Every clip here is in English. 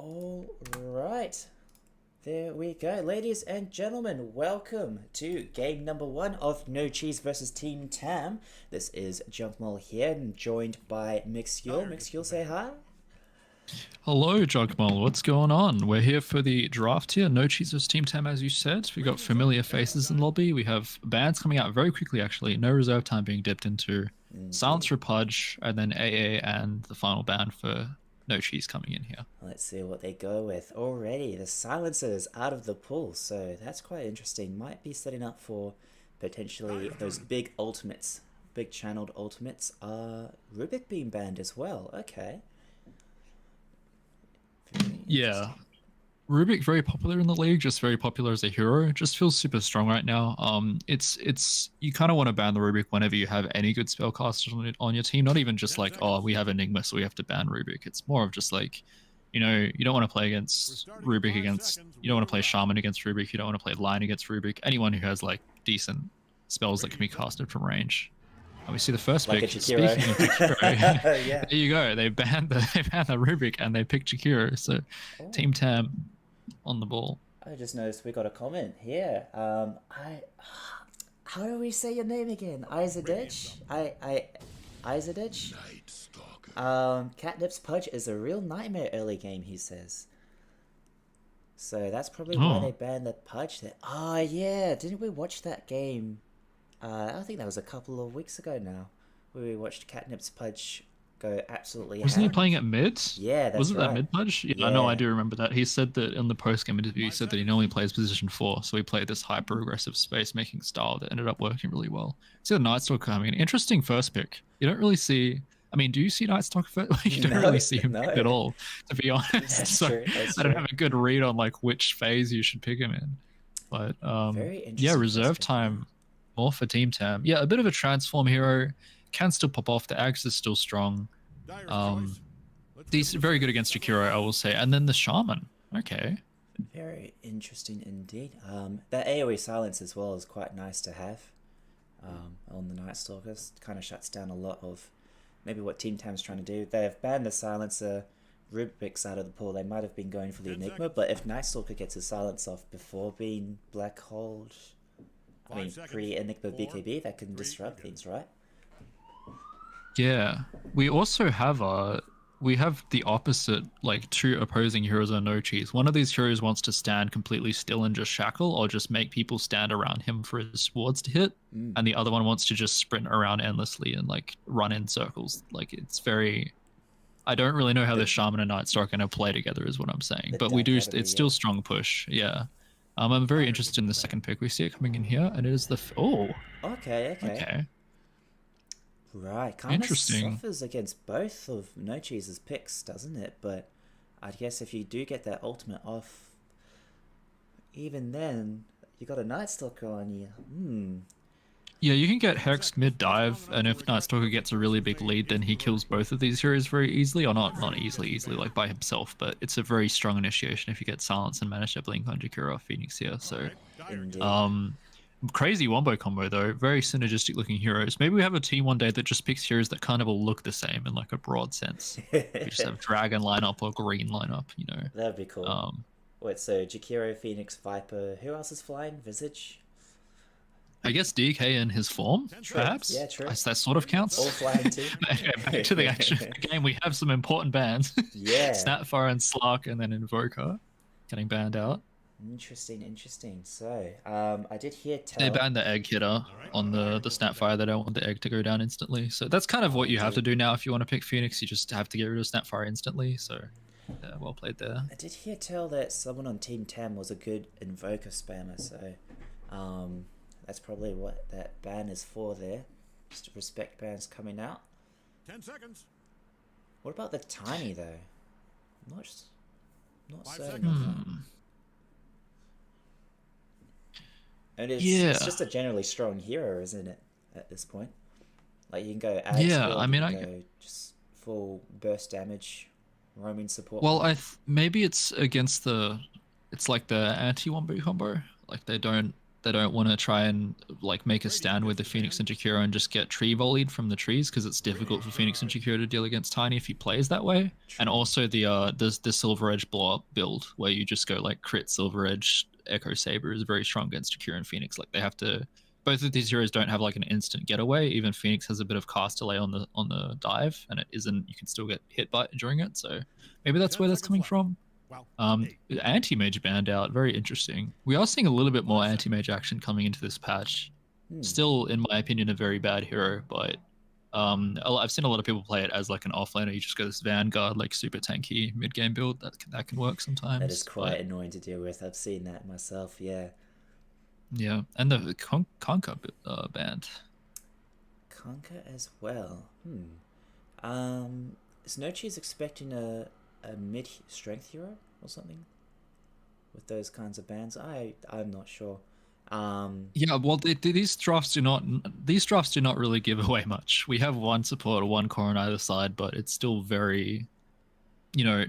All right. There we go. Ladies and gentlemen, welcome to game number 1 of No Cheese versus Team Tam. This is Junkmole here and joined by Mixfuel. Mixfuel, say hi. Hello, Jugmole. What's going on? We're here for the draft here. No Cheese versus Team Tam, as you said. We got familiar faces in lobby. We have bans coming out very quickly, actually. No reserve time being dipped into. Silence for Pudge, and then AA, and the final ban for No Cheese coming in here. Let's see what they go with. Already, the silencer is out of the pool, so that's quite interesting. Might be setting up for potentially those big ultimates, big channeled ultimates. Rubik being banned as well. Okay. Yeah. Rubik very popular in the league, just very popular as a hero. Just feels super strong right now. It's you kind of want to ban the Rubik whenever you have any good spellcasters on your team. Not even just like, oh, we have Enigma, so we have to ban Rubik. It's more of just like, you know, you don't want to play against Rubik you don't want to play Shaman against Rubik. You don't want to play Line against Rubik. Anyone who has like decent spells that can be casted from range. And we see the first like pick. Speaking of Jakiro, yeah. There you go. They banned the Rubik and they picked Jakiro. So Team Tam on the ball. I just noticed we got a comment here. How do we say your name again? Izadich? Izadich? Catnip's Pudge is a real nightmare early game, he says. So that's probably why they banned the Pudge there. Oh yeah, didn't we watch that game? I think that was a couple of weeks ago now, where we watched Catnip's Pudge go absolutely Wasn't he ham. playing at mid? Yeah, that's Was it right. that mid Pudge? Yeah, no, I do remember that. He said that in the post-game interview, he said that he normally plays position 4, so he played this hyper-aggressive space-making style that ended up working really well. See the Nightstalker coming in. Interesting first pick. You don't really see... I mean, do you see Nightstalker first? You don't really see him picked at all, to be honest. That's so true, I don't have a good read on like which phase you should pick him in. But yeah, reserve time more for Team Tam. Yeah, a bit of a transform hero. Can still pop off. The Axe is still strong. These very good against Jakiro, I will say. And then the Shaman. Okay. Very interesting indeed. That AoE silence as well is quite nice to have on the Night Stalkers. Kind of shuts down a lot of maybe what Team Tam's trying to do. They have banned the silencer. Rubik's out of the pool. They might have been going for the Enigma, but if Night Stalker gets his silence off before being Black Hold, I mean pre-Enigma BKB, that can disrupt things, right? Yeah. We also have the opposite, like 2 opposing heroes on No Cheese. One of these heroes wants to stand completely still and just shackle, or just make people stand around him for his wards to hit, and the other one wants to just sprint around endlessly and like run in circles. Like it's very... I don't really know how the Shaman and Night Star are going to play together is what I'm saying, but we do... It's still strong push, yeah. I'm very interested in the second pick. We see it coming in here, and it is the... Okay. Right, kind of suffers against both of No Cheese's picks, doesn't it? But I guess if you do get that ultimate off, even then, you got a Night Stalker on you. Yeah, you can get hexed mid-dive, and if Night Stalker gets a really big lead, then he kills both of these heroes very easily, or not easily like by himself, but it's a very strong initiation if you get Silence and manage to blink on Jakiro or Phoenix here, so... Crazy wombo combo though, very synergistic looking heroes. Maybe we have a team one day that just picks heroes that kind of all look the same in like a broad sense. We just have dragon lineup or green lineup, you know. That'd be cool. Wait, so Jakiro, Phoenix, Viper, who else is flying? Visage? I guess DK in his form, perhaps? Yeah, true. That sort of counts. All flying too. Back to the action of the game, we have some important bans. Yeah. Snapfire and Slark, and then Invoker getting banned out. Interesting. So, I did hear They banned the egg hitter on the Snapfire. They don't want the egg to go down instantly. So that's kind of what you have to do now if you want to pick Phoenix. You just have to get rid of Snapfire instantly. So, yeah, well played there. I did hear tell that someone on Team Tam was a good Invoker spammer. So, that's probably what that ban is for there. Just to respect bans coming out. 10 seconds. What about the Tiny though? Not certain of that. And it's just a generally strong hero, isn't it? At this point, like you can go. Go just full burst damage, roaming support. Well, maybe it's against it's like the anti-wombo combo. Like they They don't want to try and like make a stand with the Phoenix and Jakiro and just get tree volleyed from the trees because it's difficult for Phoenix and Jakiro to deal against Tiny if he plays that way. And also the Silver Edge blow up build where you just go like crit Silver Edge Echo Saber is very strong against Jakiro and Phoenix. Like they have to. Both of these heroes don't have like an instant getaway. Even Phoenix has a bit of cast delay on the dive, and it isn't. You can still get hit by it during it. So maybe that's where that's coming from. Anti-mage banned out. Very interesting. We are seeing a little bit more anti-mage action coming into this patch. Still, in my opinion, a very bad hero, but I've seen a lot of people play it as like an offlaner. You just go this Vanguard, like super tanky mid-game build. That can work sometimes. That is quite annoying to deal with. I've seen that myself. Yeah. Yeah, and the Conquer band. Conquer as well. Is No Cheese expecting a mid strength hero or something with those kinds of bands? I'm not sure. Yeah, well, these drafts do not really give away much. We have one support or one core on either side, but it's still very.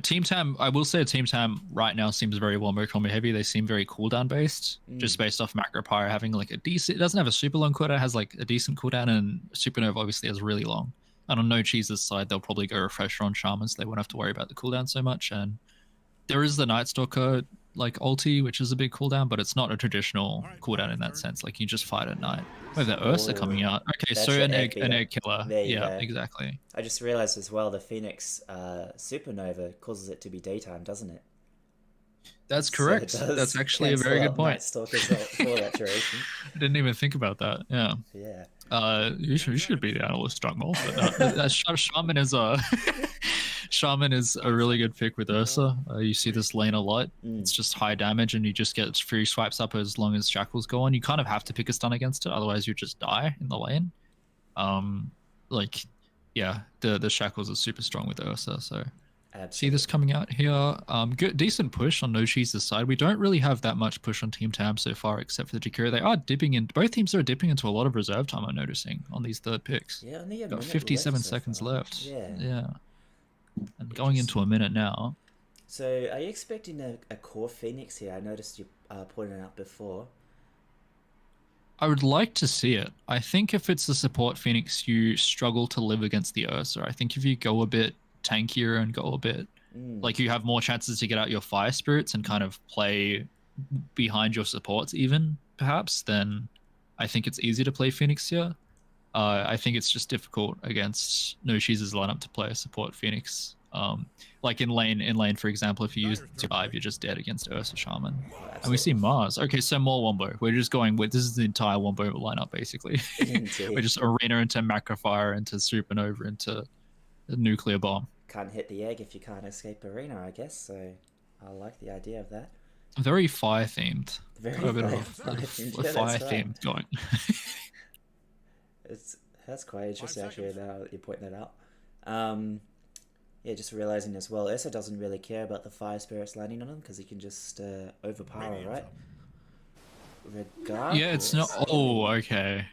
Team Tam, I will say Team Tam right now seems very Wombo combo heavy. They seem very cooldown based, just based off Macro Pyre having like a decent, it doesn't have a super long cooldown, it has like a decent cooldown, and Supernova obviously has really long. And on No Cheese's side, they'll probably go Refresher on Shaman, so they won't have to worry about the cooldown so much. And there is the Night Stalker like ulti, which is a big cooldown, but it's not a traditional cooldown in that sense. Like you just fight at night. Oh, the Ursa coming out. Okay, so an egg killer. Yeah, exactly. I just realized as well the Phoenix Supernova causes it to be daytime, doesn't it? That's correct. So that's actually a very good point. Night Stalkers for that duration. I didn't even think about that. Yeah. Yeah. You should be the analyst stronghold, but Shaman is Shaman is a really good pick with Ursa. You see this lane a lot. It's just high damage, and you just get free swipes up as long as shackles go on. You kind of have to pick a stun against it, otherwise you just die in the lane. The shackles are super strong with Ursa, so see this coming out here. Good, decent push on No Cheese's side. We don't really have that much push on Team Tam so far, except for the Jakiro. They are dipping in. Both teams are dipping into a lot of reserve time. I'm noticing on these third picks. Yeah, only got 57 seconds left. Yeah. And going into a minute now. So, are you expecting a core Phoenix here? I noticed you pointed out before. I would like to see it. I think if it's the support Phoenix, you struggle to live against the Ursa. I think if you go a bit tankier and go a bit like you have more chances to get out your fire spirits and kind of play behind your supports even perhaps, then I think it's easy to play Phoenix here. I think it's just difficult against No Cheese's lineup to play a support Phoenix. Like in lane, for example, if you use dive, you're just dead against Ursa Shaman. And we see Mars. Okay, so more Wombo. We're just going with this is the entire Wombo lineup basically. We're just Arena into Macrofire into Supernova into Nuclear Bomb. Can't hit the egg if you can't escape Arena, I guess. So I like the idea of that. Very fire themed. Very fire themed going. That's quite interesting actually now that you point that out. Yeah, just realizing as well, Ursa doesn't really care about the fire spirits landing on him because he can just overpower, right? Regardless. Yeah, it's not. Oh, okay.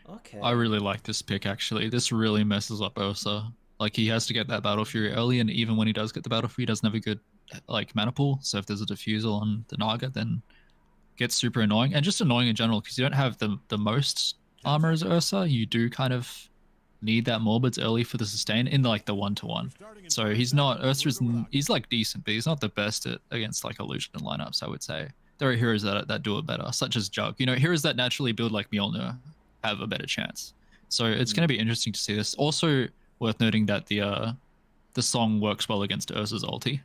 I really like this pick actually. This really messes up Ursa. Like he has to get that Battle Fury early, and even when he does get the Battle Fury, he doesn't have a good like mana pool. So if there's a Diffusal on the Naga, then it gets super annoying, and just annoying in general because you don't have the most armor as Ursa. You do kind of need that Morbids early for the sustain in like the 1-to-1. So he's not he's like decent, but he's not the best against like illusion lineups. I would say there are heroes that do it better, such as Jug. Heroes that naturally build like Mjolnir have a better chance. So it's going to be interesting to see this. Also worth noting that the song works well against Ursa's ulti.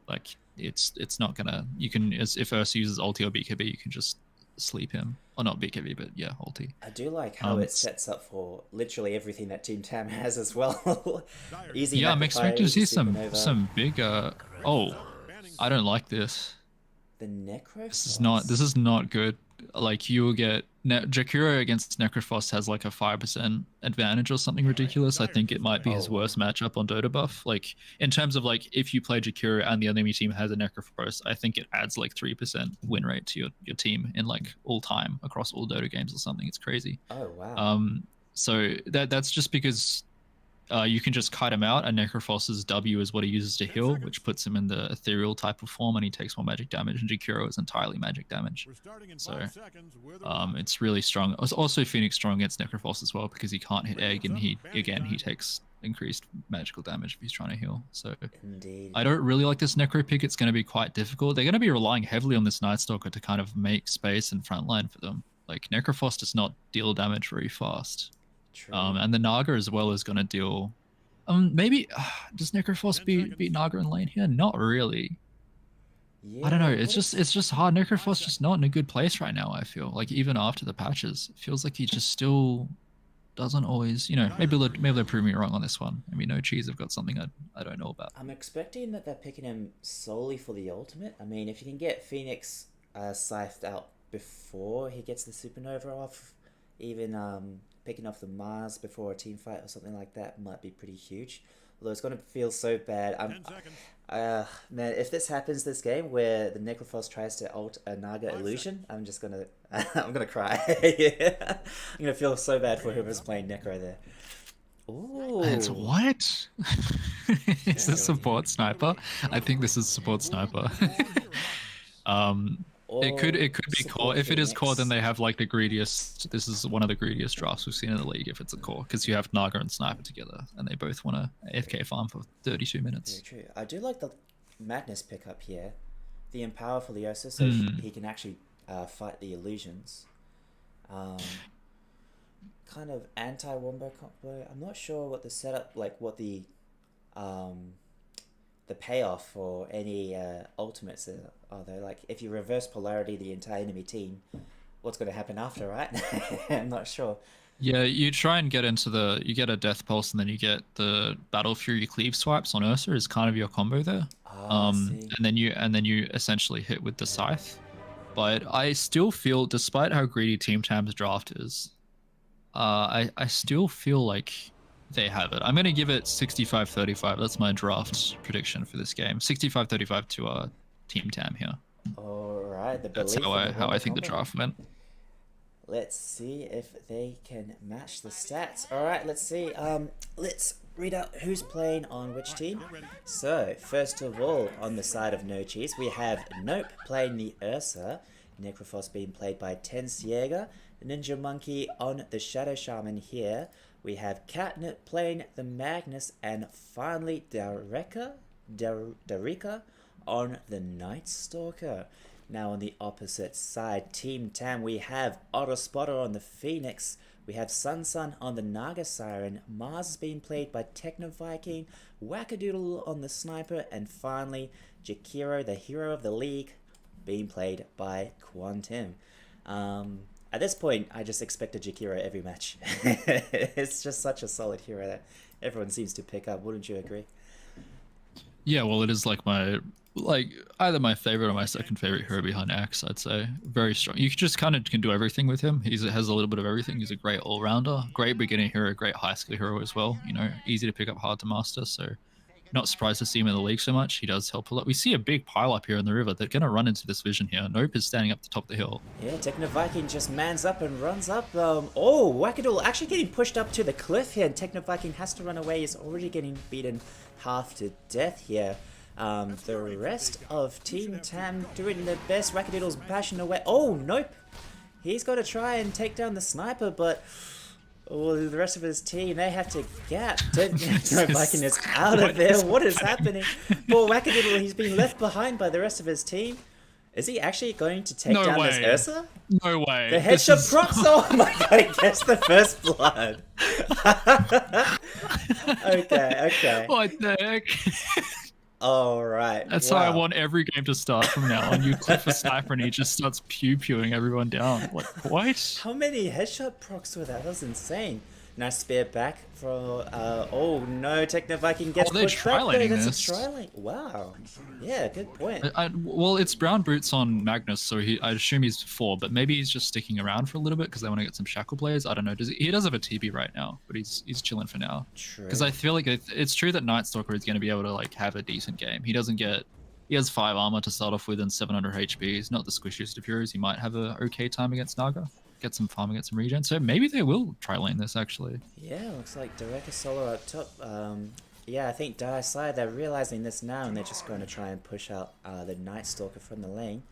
Like it's not gonna. You can if Ursa uses ulti or BKB, you can just sleep him. Or not BKB, but yeah, ulti. I do like how it sets up for literally everything that Team Tam has as well. Easy. Yeah, I'm expecting to see some big. Oh, I don't like this. The Necro. This is not good. Like you will get Jakiro against Necrophos has like a 5% advantage or something ridiculous. I think it might be his worst matchup on Dota buff. Like in terms of like if you play Jakiro and the enemy team has a Necrophos, I think it adds like 3% win rate to your team in like all time across all Dota games or something. It's crazy. Oh wow. So that's just because you can just kite him out, and Necrophos's W is what he uses to heal, which puts him in the ethereal type of form, and he takes more magic damage, and Jakiro is entirely magic damage. So it's really strong. Also Phoenix strong against Necrophos as well, because he can't hit egg, and he takes increased magical damage if he's trying to heal. So Indeed. I don't really like this Necro pick. It's going to be quite difficult. They're going to be relying heavily on this Night Stalker to kind of make space and frontline for them. Like, Necrophos does not deal damage very fast. True. And the Naga as well is going to deal... maybe... does Necrophos beat Naga in lane here? Not really. Yeah, I don't know. It's just hard. Necrophos just not in a good place right now, I feel. Like, even after the patches. It feels like he just still doesn't always... You know, maybe they'll prove me wrong on this one. Maybe No Cheese have got something I don't know about. I'm expecting that they're picking him solely for the ultimate. I mean, if you can get Phoenix scythed out before he gets the supernova off, even picking off the Mars before a team fight or something like that might be pretty huge. Although it's going to feel so bad. Man, if this happens this game where the Necrophos tries to ult a Naga illusion, I'm just gonna I'm gonna cry. Yeah. I'm gonna feel so bad for whoever's playing Necro there. Ooh. It's what? Is this support sniper? I think this is support sniper. It could be core. If it is core, then they have like the greediest. This is one of the greediest drafts we've seen in the league. If it's a core, because you have Naga and Sniper together, and they both want to AFK farm for 32 minutes. Very true. I do like the Madness pickup here, the Empower for Leosa, so he can actually fight the illusions. Kind of anti-wombo combo. I'm not sure what the setup, like what the payoff for any ultimates are there. Like, if you reverse polarity the entire enemy team, what's going to happen after, right? I'm not sure. Yeah, you try and get into you get a Death Pulse, and then you get the Battle Fury Cleave swipes on Ursa is kind of your combo there. And then you essentially hit with the Scythe. But I still feel, despite how greedy Team Tam's draft is, I still feel like they have it. I'm going to give it 65-35. That's my draft prediction for this game. 65-35 to Team Tam here. All right. That's how I think the draft went. Let's see if they can match the stats. All right, let's see. Let's read out who's playing on which team. So, first of all, on the side of No Cheese, we have Nope playing the Ursa, Necrophos being played by Tensiega, Ninja Monkey on the Shadow Shaman here. We have Catnip playing the Magnus, and finally Darika on the Night Stalker. Now on the opposite side, Team Tam, we have Otter Spotter on the Phoenix, we have Sun on the Naga Siren, Mars is being played by Techno Viking, Wackadoodle on the Sniper, and finally Jakiro, the hero of the league, being played by Quantum. At this point, I just expect a Jakiro every match. It's just such a solid hero that everyone seems to pick up, wouldn't you agree? Yeah, well, it is either my favorite or my second favorite hero behind Axe, I'd say. Very strong. You just kind of can do everything with him. He has a little bit of everything. He's a great all-rounder, great beginner hero, great high skill hero as well. You know, easy to pick up, hard to master. So not surprised to see him in the league so much. He does help a lot. We see a big pile up here in the river. They're going to run into this vision here. Nope is standing up the top of the hill. Yeah, Techno Viking just mans up and runs up. Oh, Wackadoodle actually getting pushed up to the cliff here, and Techno Viking has to run away. He's already getting beaten half to death here. The rest of Team Tam doing their best. Wackadoodle's bashing away. Oh, nope. He's got to try and take down the Sniper, but the rest of his team, they have to gap. Techno Viking is out of there. What is happening? Poor Wackadoodle, he's been left behind by the rest of his team. Is he actually going to take down this Ursa? No way. The headshot procs. Oh my god, he gets the first blood. Okay. What the heck? All right. That's how I want every game to start from now on. You clip a sniper and he just starts pew-pewing everyone down. Like, what? How many headshot procs were that? That was insane. Nice spear back for, oh no, Techno Viking gets pushed back there. That's a tri-lane. Wow. Yeah, good point. Well, it's brown boots on Magnus, so I assume he's 4, but maybe he's just sticking around for a little bit because they want to get some shackle players. I don't know. He does have a TB right now, but he's chilling for now. True. Because I feel like it's true that Night Stalker is going to be able to like have a decent game. He has 5 armor to start off with and 700 HP. He's not the squishiest of heroes. He might have a okay time against Naga. get some farming, get some regen. So maybe they will try lane this actually. Yeah, looks like Direct Solo up top. Yeah, I think Dire side, they're realizing this now and they're just going to try and push out the Night Stalker from the lane.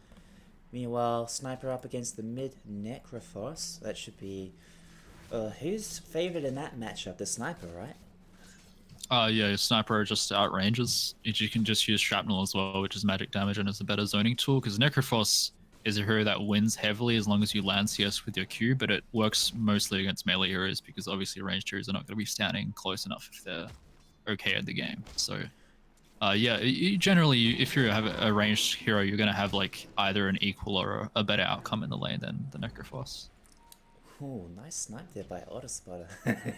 Meanwhile, Sniper up against the mid Necrophos. That should be... who's favored in that matchup? The Sniper, right? Yeah, your Sniper just outranges. You can just use Shrapnel as well, which is magic damage and is a better zoning tool, because Necrophos is a hero that wins heavily as long as you land CS with your Q, but it works mostly against melee heroes because obviously ranged heroes are not going to be standing close enough if they're okay at the game. So yeah, generally if you have a ranged hero, you're going to have like either an equal or a better outcome in the lane than the Necrophos. Ooh, nice snipe there by Autospotter.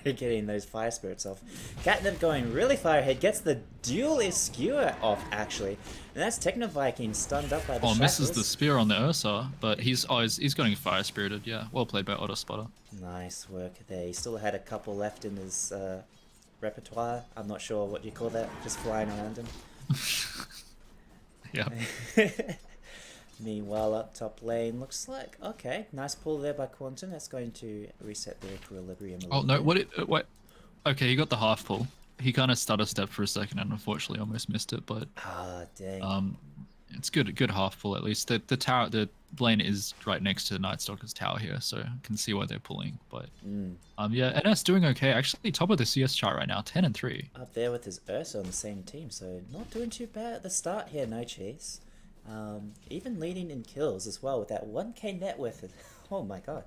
Getting those fire spirits off. Catnip going really far ahead, gets the dual skewer off actually. And that's Techno Viking stunned up by the shackles. Misses the spear on the Ursa, but he's getting fire spirited. Yeah, well played by Autospotter. Nice work there. He still had a couple left in his repertoire. I'm not sure what you call that, just flying around him. Yeah. Meanwhile, up top lane, looks like, okay, nice pull there by Quantum. That's going to reset the equilibrium a little bit. What? Okay, he got the half pull. He kind of stutter stepped for a second and unfortunately almost missed it, but dang. It's good half pull at least. The lane is right next to Night Stalker's tower here, so I can see why they're pulling. But yeah, NS doing okay. Actually, top of the CS chart right now, 10 and 3. Up there with his Ursa on the same team, so not doing too bad at the start here. No cheese. Even leading in kills as well with that 1k net worth. Oh my god.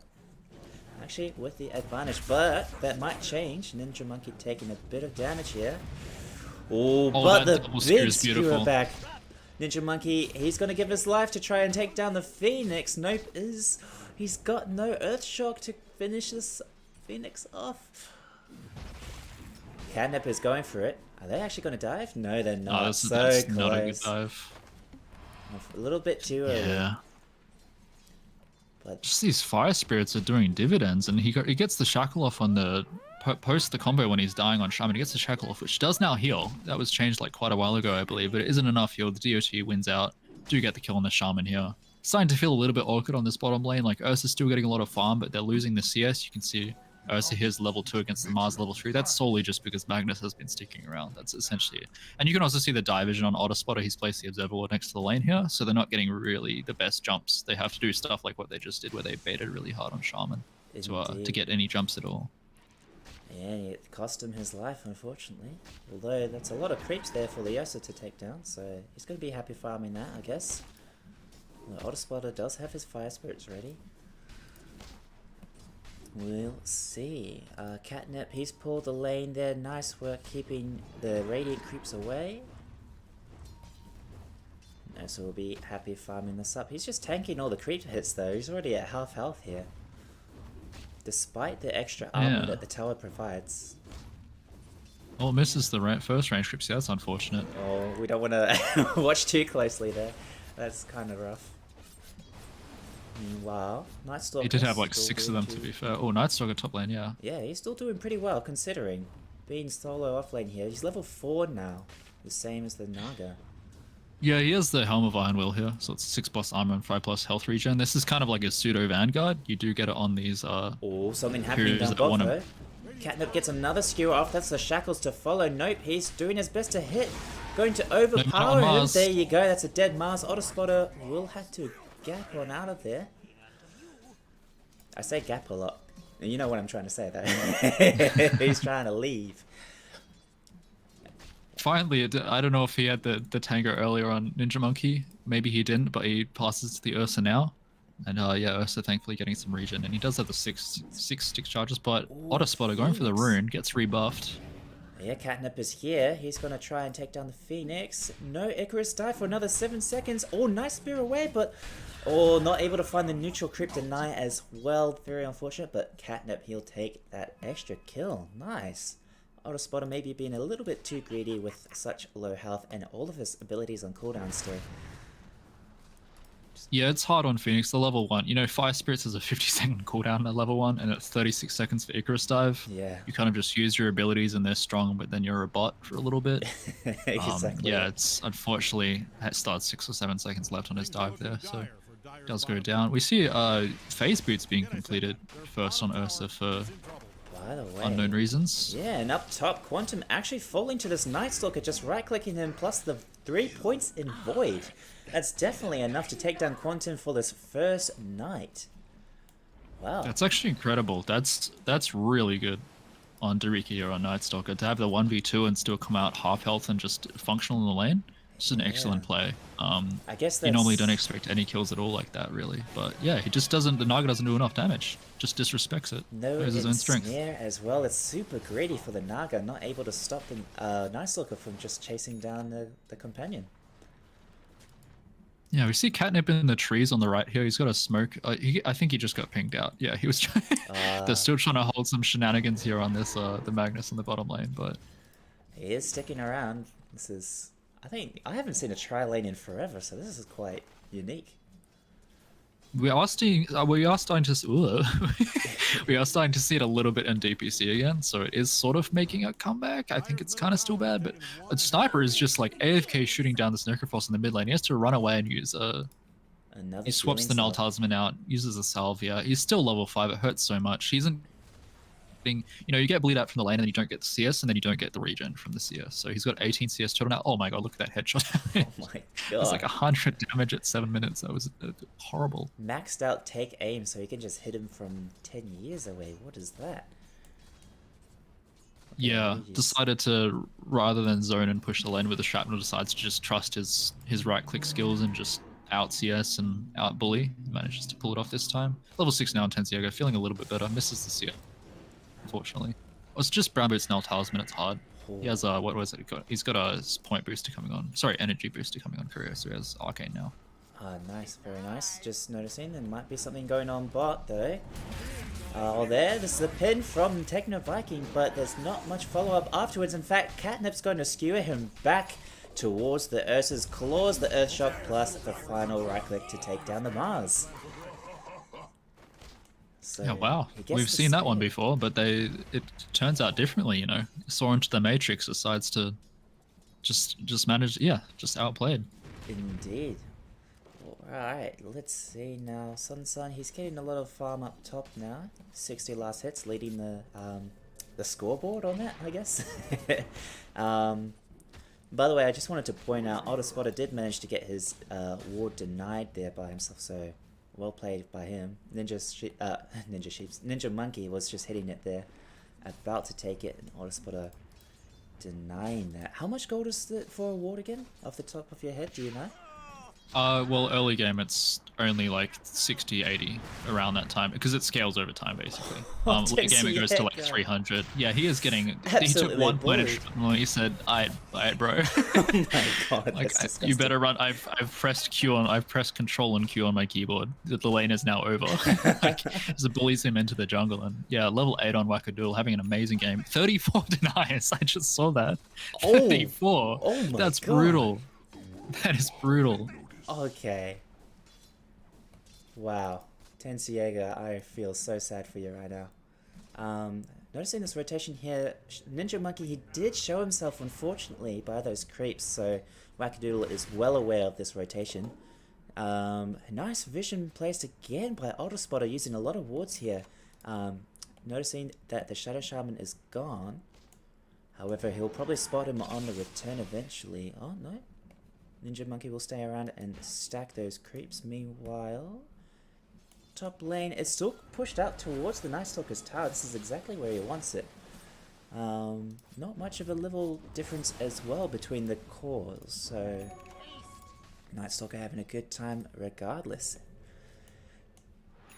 Actually with the advantage, but that might change. Ninja Monkey taking a bit of damage here. Oh, but the big skewer back. Ninja Monkey, he's going to give his life to try and take down the Phoenix. Nope, he's got no Earthshock to finish this Phoenix off. Catnip is going for it. Are they actually going to dive? No, they're not. That's so not close. a good dive. A little bit too early. Yeah. But just these fire spirits are doing dividends, and he gets the shackle off on the post the combo when he's dying on Shaman. He gets the shackle off, which does now heal. That was changed like quite a while ago, I believe, but it isn't enough heal. The DOT wins out. Do get the kill on the Shaman here. Starting to feel a little bit awkward on this bottom lane. Like Ursa's still getting a lot of farm, but they're losing the CS. You can see Ursa here's level 2 against the Mars level 3. That's solely just because Magnus has been sticking around. That's essentially it. And you can also see the dive vision on Autospotter. He's placed the Observer Ward next to the lane here, so they're not getting really the best jumps. They have to do stuff like what they just did, where they baited really hard on Shaman to get any jumps at all. Yeah, it cost him his life, unfortunately. Although that's a lot of creeps there for the Ursa to take down, so he's going to be happy farming that, I guess. Well, Autospotter does have his fire spirits ready. We'll see. Catnip, he's pulled the lane there. Nice work keeping the radiant creeps away. No, so we'll be happy farming this up. He's just tanking all the creep hits though. He's already at half health here. Despite the extra armor that the tower provides. Oh, misses the first range creeps. Yeah, that's unfortunate. Oh, we don't want to watch too closely there. That's kind of rough. Wow, Night Stalker. He did have like 6 of them to be fair. Oh, Night Stalker top lane, yeah. Yeah, he's still doing pretty well considering being solo off lane here. He's level 4 now, the same as the Naga. Yeah, he has the Helm of Iron Will here, so it's 6 plus armor and 5 plus health regen. This is kind of like a pseudo Vanguard. You do get it on these. Oh, something happening down bot though. Catnip gets another skewer off. That's the shackles to follow. Nope, he's doing his best to hit. Going to overpower him. There you go. That's a dead Mars. Autospotter will have to gap on out of there. I say gap a lot. You know what I'm trying to say though. He's trying to leave. Finally, I don't know if he had the Tango earlier on Ninja Monkey. Maybe he didn't, but he passes to the Ursa now. And yeah, Ursa thankfully getting some regen. And he does have the six stick charges, but Autospotter going for the rune, gets rebuffed. Yeah, Catnip is here. He's going to try and take down the Phoenix. No, Icarus died for another 7 seconds. Oh, nice spear away, but... Oh, not able to find the neutral creep deny as well. Very unfortunate, but Catnip, he'll take that extra kill. Nice. Autospotter maybe being a little bit too greedy with such low health and all of his abilities on cooldown still. Yeah, it's hard on Phoenix, the level 1. You know, Fire Spirits has a 50-second cooldown at level 1, and it's 36 seconds for Icarus Dive. Yeah. You kind of just use your abilities and they're strong, but then you're a bot for a little bit. Exactly. Yeah, it's unfortunately, it starts 6 or 7 seconds left on his dive there, so does go down. We see phase boots being completed first on Ursa for By the way, unknown reasons. yeah, and up top, Quantum actually falling to this Night Stalker, just right-clicking him, plus the 3 points in Void. That's definitely enough to take down Quantum for this first night. Wow. That's actually incredible. That's really good on Dariki or on Night Stalker to have the 1v2 and still come out half health and just functional in the lane. Just an excellent play. I guess that's... You normally don't expect any kills at all like that, really. But yeah, he just doesn't. The Naga doesn't do enough damage. Just disrespects it. No, knows his own strength. Snare as well. It's super greedy for the Naga, not able to stop the Night Stalker from just chasing down the companion. Yeah, we see Catnip in the trees on the right here. He's got a smoke. I think he just got pinged out. Yeah, he was trying. They're still trying to hold some shenanigans here on this the Magnus in the bottom lane, but he is sticking around. This is, I think, I haven't seen a tri lane in forever, so this is quite unique. we are starting to we are starting to see it a little bit in DPC again. So it is sort of making a comeback. I think it's kind of still bad, but a sniper is just like AFK shooting down this Necrophos in the mid lane. He has to run away and use he swaps the Null Talisman out, uses a Salvia. He's still level 5. It hurts so much. He isn't getting, you get bleed out from the lane and then you don't get the CS and then you don't get the regen from the CS. So he's got 18 CS total now. Oh my god, look at that headshot. Oh my god. It's like 100 damage at 7 minutes. That was horrible. Maxed out take aim so he can just hit him from 10 years away. What is that? Yeah, decided to, rather than zone and push the lane with the shrapnel, decides to just trust his right click skills and just out CS and out bully. Manages to pull it off this time. Level 6 now in Tensiago, feeling a little bit better. Misses the CS, unfortunately. It's just Brown Boots Null Talisman, it's hard. He has what was it? He's got a point booster coming on. Sorry, energy booster coming on career, so he has Arcane now. Nice, very nice. Just noticing there might be something going on bot though. This is a pin from Techno Viking, but there's not much follow-up afterwards. In fact, Catnip's going to skewer him back towards the Ursa's claws, the Earth Shock, plus the final right click to take down the Mars. So yeah, wow. We've seen that one before, but it turns out differently, Saw into the Matrix, decides to just manage, just outplayed. Indeed. Alright, let's see now. Sun, he's getting a lot of farm up top now. 60 last hits, leading the scoreboard on that, I guess. By the way, I just wanted to point out, Autospotter did manage to get his ward denied there by himself, so well played by him. Ninja Monkey was just hitting it there, about to take it, and Autospotter denying that. How much gold is it for a ward again? Off the top of your head, do you know? Well, early game it's only like 60, 80 around that time because it scales over time basically. Late game it goes to like 300. Yeah, he is getting. He took 1 point. He said, "Alright, bro." Oh my god, like, that's you better run. I've pressed Q on. I've pressed Control and Q on my keyboard. The lane is now over. As it bullies him into the jungle, and yeah, level 8 on Wackadoodle, having an amazing game. 34 denies. I just saw that. 34. Oh my That's god. brutal. That is brutal. Okay. Wow. Tensiago, I feel so sad for you right now. Noticing this rotation here, Ninja Monkey, he did show himself, unfortunately, by those creeps, so Wackadoodle is well aware of this rotation. Nice vision placed again by Autospotter, using a lot of wards here. Noticing that the Shadow Shaman is gone. However, he'll probably spot him on the return eventually. Oh, no. Ninja Monkey will stay around and stack those creeps. Meanwhile, top lane is still pushed out towards the Night Stalker's tower. This is exactly where he wants it. Not much of a level difference as well between the cores, so Night Stalker having a good time regardless.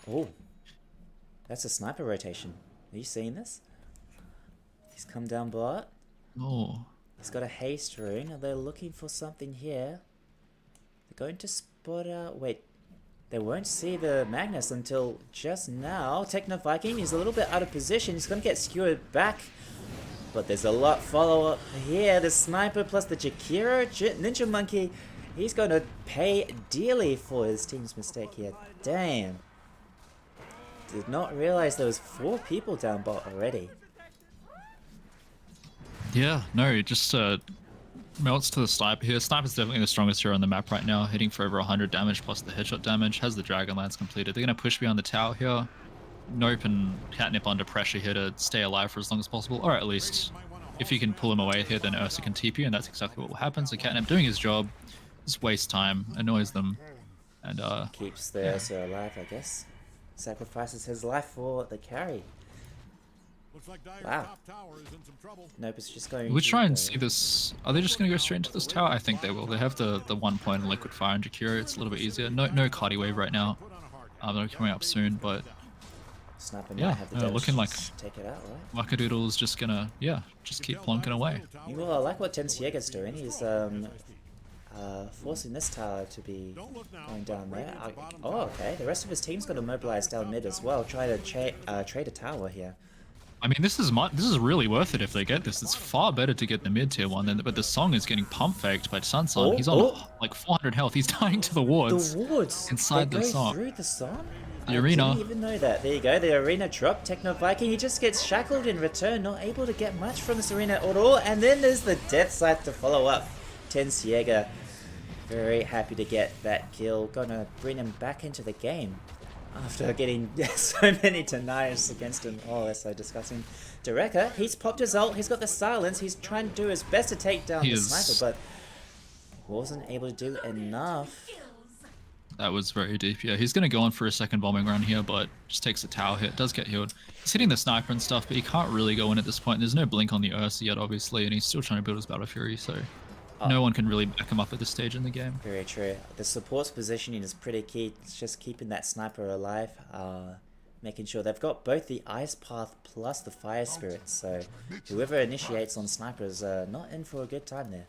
Oh, that's a sniper rotation. Are you seeing this? He's come down bot. Oh. He's got a haste rune. They're looking for something here. They're going to spot out. Wait, they won't see the Magnus until just now. Techno Viking is a little bit out of position. He's going to get skewered back. But there's a lot follow up here. The sniper plus the Jakiro. Ninja Monkey. He's going to pay dearly for his team's mistake here. Damn. Did not realize there was 4 people down bot already. Yeah, no, just Melts to the sniper here. Sniper's definitely the strongest hero on the map right now, hitting for over 100 damage plus the headshot damage. Has the Dragonlance completed. They're going to push behind the tower here. Nope and Catnip under pressure here to stay alive for as long as possible, or at least if you can pull him away here, then Ursa can TP, and that's exactly what will happen. So Catnip doing his job, just waste time, annoys them, and keeps the Ursa alive, I guess. Sacrifices his life for the carry. Wow. Nope, it's just going. We'll try and see this. Are they just going to go straight into this tower? I think they will. They have the 1 point in Liquid Fire and Jakiro. It's a little bit easier. No Cardi Wave right now. They're coming up soon, but Sniper yeah, might have the looking like take it out, right? Wackadoodle's just gonna just keep plonking away. Well, I like what Tensiega's doing. He's forcing this tower to be going down there. Oh, okay. The rest of his team's got to mobilize down mid as well. Try to trade a tower here. I mean, this is really worth it if they get this. It's far better to get the mid tier one, but the Song is getting pump faked by Sansan. He's on like 400 health. He's dying to the wards. The wards inside they the go Song. Through the Song. The arena. I didn't even know that. There you go. The arena drop. Techno Viking. He just gets shackled in return. Not able to get much from this arena at all. And then there's the Death Scythe to follow up. Tensiega very happy to get that kill. Gonna bring him back into the game after getting so many deniers against him. Oh, that's so disgusting. Dereka, he's popped his ult. He's got the silence. He's trying to do his best to take down the sniper, but wasn't able to do enough. That was very deep. Yeah, he's going to go on for a second bombing run here, but just takes a tower hit. Does get healed. He's hitting the sniper and stuff, but he can't really go in at this point. There's no blink on the Ursa yet, obviously, and he's still trying to build his Battle Fury, so no one can really back him up at this stage in the game. Very true. The support's positioning is pretty key. It's just keeping that sniper alive, making sure they've got both the Ice Path plus the Fire Spirit, so whoever initiates on sniper is not in for a good time there.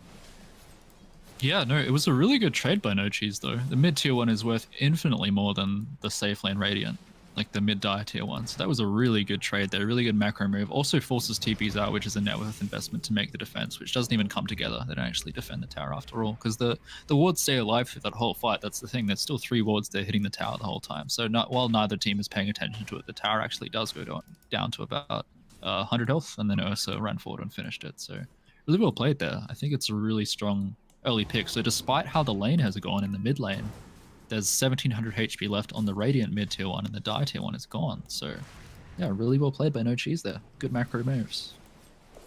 Yeah, no, it was a really good trade by No Cheese, though. The mid-tier one is worth infinitely more than the safe lane Radiant, like the mid-dire tier one. So that was a really good trade there, a really good macro move. Also forces TPs out, which is a net worth investment to make the defense, which doesn't even come together. They don't actually defend the tower after all, because the wards stay alive through that whole fight. That's the thing. There's still 3 wards there hitting the tower the whole time. So while neither team is paying attention to it, the tower actually does go down to about 100 health, and then Ursa ran forward and finished it. So really well played there. I think it's a really strong early pick. So despite how the lane has gone in the mid lane, there's 1700 HP left on the Radiant mid tier one, and the Die tier one is gone. So yeah, really well played by No Cheese there. Good macro moves.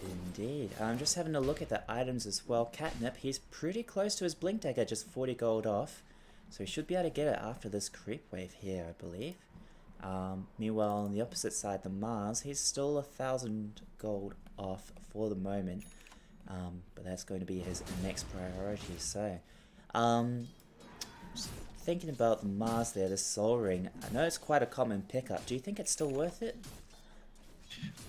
Indeed. I'm just having a look at the items as well. Catnip, he's pretty close to his Blink Dagger, just 40 gold off. So he should be able to get it after this creep wave here, I believe. Meanwhile, on the opposite side, the Mars, he's still 1000 gold off for the moment. But that's going to be his next priority. So, thinking about the Mars there, the Soul Ring, I know it's quite a common pickup. Do you think it's still worth it?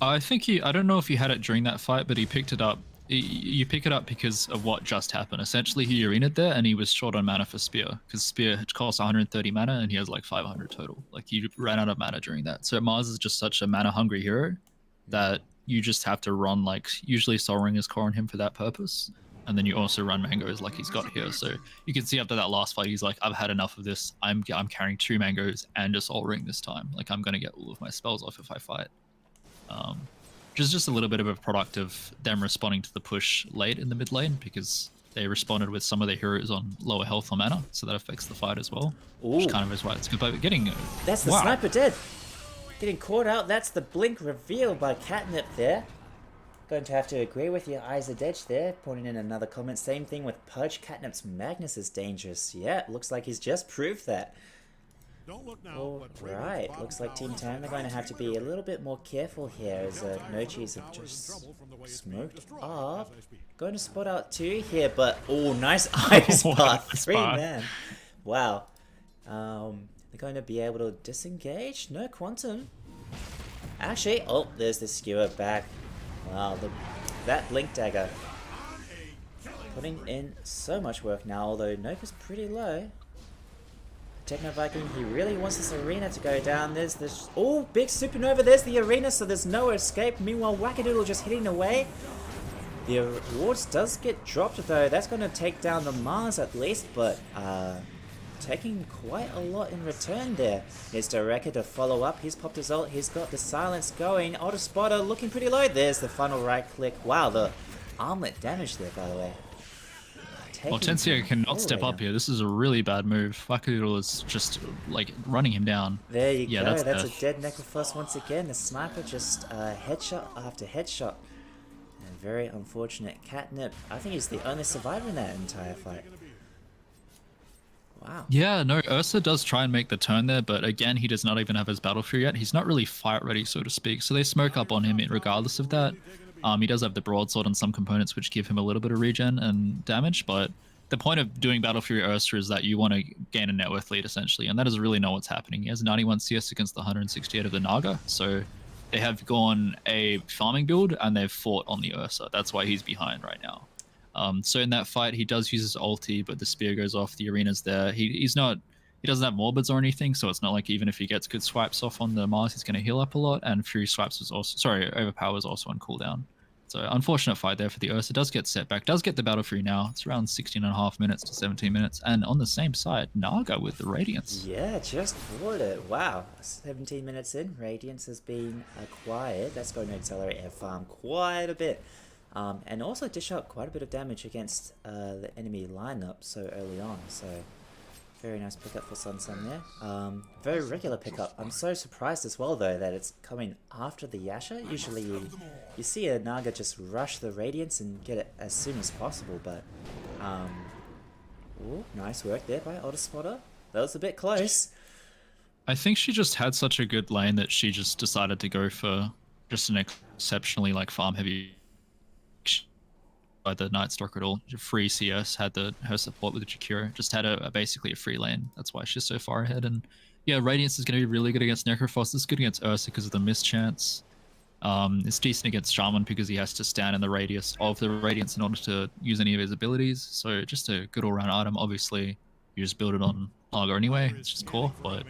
I think I don't know if he had it during that fight, but he picked it up. You pick it up because of what just happened. Essentially, he arenaed there and he was short on mana for Spear, because Spear costs 130 mana and he has like 500 total. Like, he ran out of mana during that. So Mars is just such a mana hungry hero that you just have to run, like, usually Soul Ring is core on him for that purpose, and then you also run mangoes like he's got here. So you can see after that last fight, he's like, I've had enough of this. I'm carrying 2 mangoes and a Soul Ring this time. Like, I'm gonna get all of my spells off if I fight. Just a little bit of a product of them responding to the push late in the mid lane, because they responded with some of their heroes on lower health or mana, so that affects the fight as well. Ooh. Which kind of is why it's good. But getting that's the sniper dead. Getting caught out. That's the blink reveal by Catnip there. Going to have to agree with your eyes of edge there. Pointing in another comment. Same thing with Pudge. Catnip's Magnus is dangerous. Yeah, looks like he's just proved that. Alright, looks like Team Tam are going to have to be a little bit more careful here, as No Cheese have just smoked up. Going to spot out 2 here, but oh, nice Ice Path. 3 man. Wow. They're going to be able to disengage. No Quantum. Actually, oh, there's the Skewer back. Wow, that Blink Dagger putting in so much work now, although Nope is pretty low. Techno Viking, he really wants this arena to go down. There's this, oh, big supernova. There's the arena, so there's no escape. Meanwhile, Wackadoodle just hitting away. The wards does get dropped though. That's going to take down the Mars at least, but taking quite a lot in return there. Here's Dereka to follow up. He's popped his ult. He's got the silence going. Auto Spotter looking pretty low. There's the final right click. Wow, the armlet damage there, by the way. Well, taking Tensio him cannot all the step way up down. here. This is a really bad move. Wackadoodle is just like running him down. There you Yeah, go. that's That's a death. dead Necrophos once again. The sniper just headshot after headshot. And very unfortunate. Catnip, I think he's the only survivor in that entire fight. Wow. Yeah, no, Ursa does try and make the turn there, but again, he does not even have his battle fury yet. He's not really fight ready, so to speak. So they smoke up on him regardless of that. He does have the broadsword and some components which give him a little bit of regen and damage, but the point of doing Battle Fury Ursa is that you want to gain a net worth lead essentially, and that is really not what's happening. He has 91 CS against the 168 of the Naga, so they have gone a farming build and they've fought on the Ursa. That's why he's behind right now. So in that fight, he does use his ulti, but the spear goes off. The arena's there. He doesn't have morbids or anything, so it's not like even if he gets good swipes off on the Mars, he's going to heal up a lot. And Fury swipes was also overpower is also on cooldown. So unfortunate fight there for the Ursa. Does get set back. Does get the battle free now. It's around 16.5 minutes to 17 minutes. And on the same side, Naga with the Radiance. Yeah, just bought it. Wow. 17 minutes in, Radiance has been acquired. That's going to accelerate our farm quite a bit. And also dish up quite a bit of damage against the enemy lineup so early on. So very nice pickup for Sun there. Very regular pickup. I'm so surprised as well though that it's coming after the Yasha. Usually you see a Naga just rush the Radiance and get it as soon as possible, but ooh, nice work there by Otterspotter. That was a bit close. I think she just had such a good lane that she just decided to go for just an exceptionally like farm heavy by the Night Stalker at all. Free CS had her support with the Jakiro. Just had basically a free lane. That's why she's so far ahead. And yeah, Radiance is going to be really good against Necrophos. It's good against Ursa because of the mischance. It's decent against Shaman because he has to stand in the radius of the Radiance in order to use any of his abilities. So just a good all-round item. Obviously, you just build it on Naga anyway. It's just core, but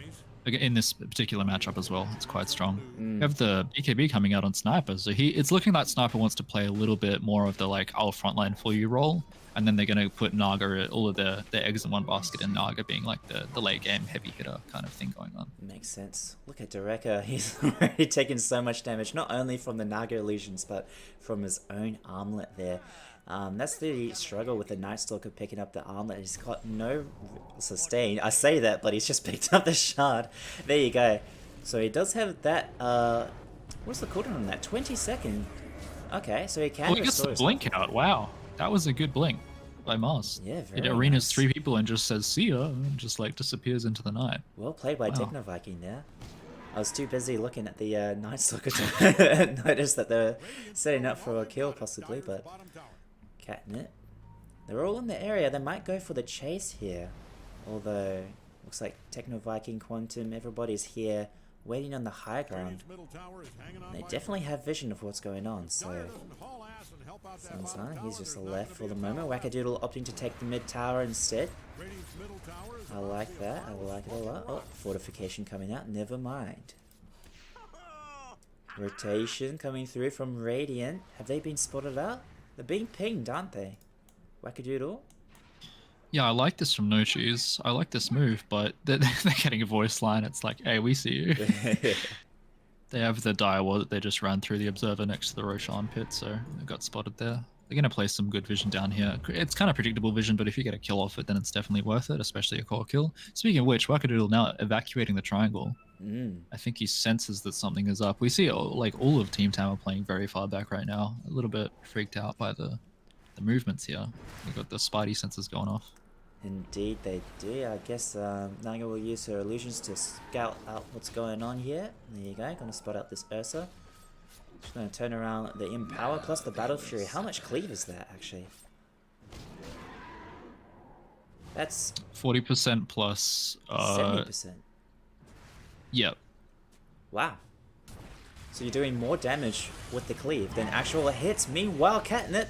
in this particular matchup as well, it's quite strong. You have the BKB coming out on Sniper, so it's looking like Sniper wants to play a little bit more of the like I'll frontline for you role, and then they're going to put Naga, all of their eggs in one basket, and Naga being like the late game heavy hitter kind of thing going on. Makes sense. Look at Dereka, he's already taken so much damage, not only from the Naga illusions, but from his own armlet there. That's the struggle with the Night Stalker picking up the armlet. He's got no sustain. I say that, but he's just picked up the shard. There you go. So he does have that, what's the cooldown on that? 20 second. Okay, so he can he gets the blink out. Wow. That was a good blink by Mars. Yeah, very It arenas nice. 3 people and just says, see ya, and just like disappears into the night. Well played by Techno Viking there. I was too busy looking at the Night Stalker to notice that they're setting up for a kill possibly, but Catnip. They're all in the area. They might go for the chase here. Although, looks like Techno Viking, Quantum, everybody's here waiting on the high ground. They definitely have vision of what's going on, so Sunshine, he's just left for the moment. Wackadoodle opting to take the mid tower instead. I like that. I like it a lot. Oh, fortification coming out. Never mind. Rotation coming through from Radiant. Have they been spotted out? They're being pinged, aren't they? Wackadoodle? Yeah, I like this from No Cheese. I like this move, but they're getting a voice line. It's like, hey, we see you. They have the dire war that they just ran through the observer next to the Roshan pit, so they got spotted there. They're going to play some good vision down here. It's kind of predictable vision, but if you get a kill off it, then it's definitely worth it, especially a core kill. Speaking of which, Wackadoodle now evacuating the triangle. I think he senses that something is up. We see like all of Team Tam are playing very far back right now. A little bit freaked out by the movements here. We've got the Spidey senses going off. Indeed they do. I guess Naga will use her illusions to scout out what's going on here. There you go. Gonna spot out this Ursa. She's gonna turn around the Empower plus the Battle Fury. How much cleave is that actually? That's 40% plus 70%. Yep. Wow. So you're doing more damage with the cleave than actual hits. Meanwhile, Catnip,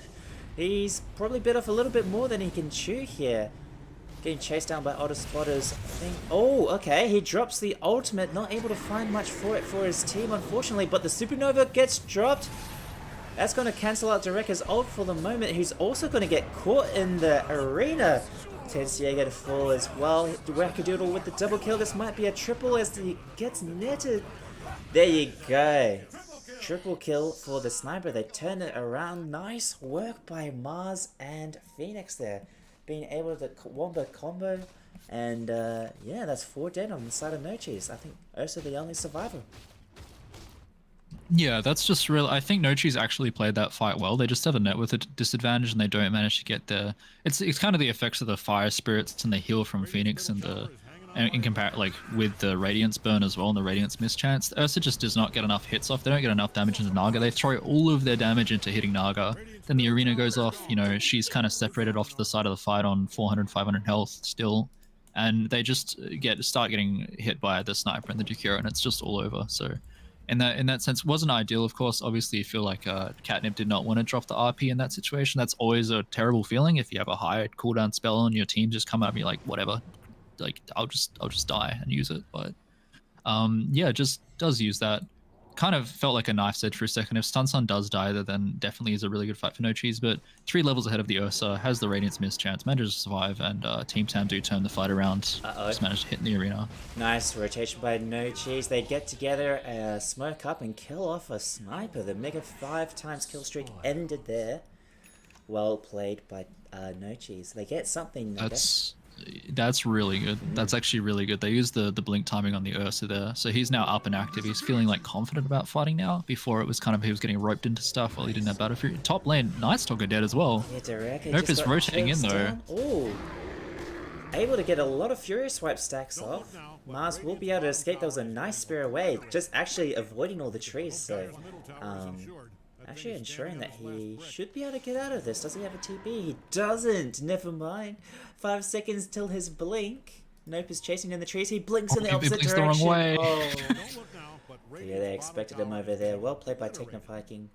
he's probably bit off a little bit more than he can chew here. Getting chased down by Otterspotter's thing. Oh, okay. He drops the ultimate. Not able to find much for it for his team, unfortunately. But the Supernova gets dropped. That's going to cancel out Dereka's ult for the moment. He's also going to get caught in the arena. Tensiega to fall as well. Wackadoodle with the double kill. This might be a triple as he gets netted. There you go. Triple kill for the sniper. They turn it around. Nice work by Mars and Phoenix there. being able to wombo combo, and yeah, that's 4 dead on the side of No Cheese. I think Ursa the only survivor. Yeah, that's just real. I think Nochi's actually played that fight well. They just have a net with a disadvantage, and they don't manage to get there. It's kind of the effects of the fire spirits and the heal from Phoenix and the in compare like with the Radiance burn as well and the Radiance mischance. Ursa just does not get enough hits off. They don't get enough damage into Naga. They throw all of their damage into hitting Naga. Then the arena goes off. You know, she's kind of separated off to the side of the fight on 400, 500 health still, and they just start getting hit by the sniper and the Dukira, and it's just all over. So. In that sense, wasn't ideal, of course. Obviously, you feel like Catnip did not want to drop the RP in that situation. That's always a terrible feeling if you have a high cooldown spell and your team just come at me like whatever, like I'll just die and use it. But yeah, just does use that. Kind of felt like a knife's edge for a second. If Stun Sun does die, then definitely is a really good fight for No Cheese. But 3 levels ahead of the Ursa, has the Radiance mischance, manages to survive, and Team Tam do turn the fight around. Just managed to hit in the arena. Nice rotation by No Cheese. They get together, smoke up, and kill off a sniper. The mega 5 times kill streak ended there. Well played by No Cheese. They get something. That's really good. That's actually really good. They used the blink timing on the Ursa there, so he's now up and active. He's feeling like confident about fighting now. Before it was kind of he was getting roped into stuff while he didn't have Battle Fury. Top lane, Night Stalker dead as well. Yeah, direct. Nope is rotating in though. Oh, able to get a lot of Fury Swipe stacks off. Mars will be able to escape. There was a nice spear away, just actually avoiding all the trees. So, actually ensuring that he should be able to get out of this. Does he have a TP? He doesn't. Never mind. 5 seconds till his blink. Nope is chasing in the trees. He blinks in the opposite direction. The wrong way. Oh. Yeah, they expected him over there. Well played by Technoviking.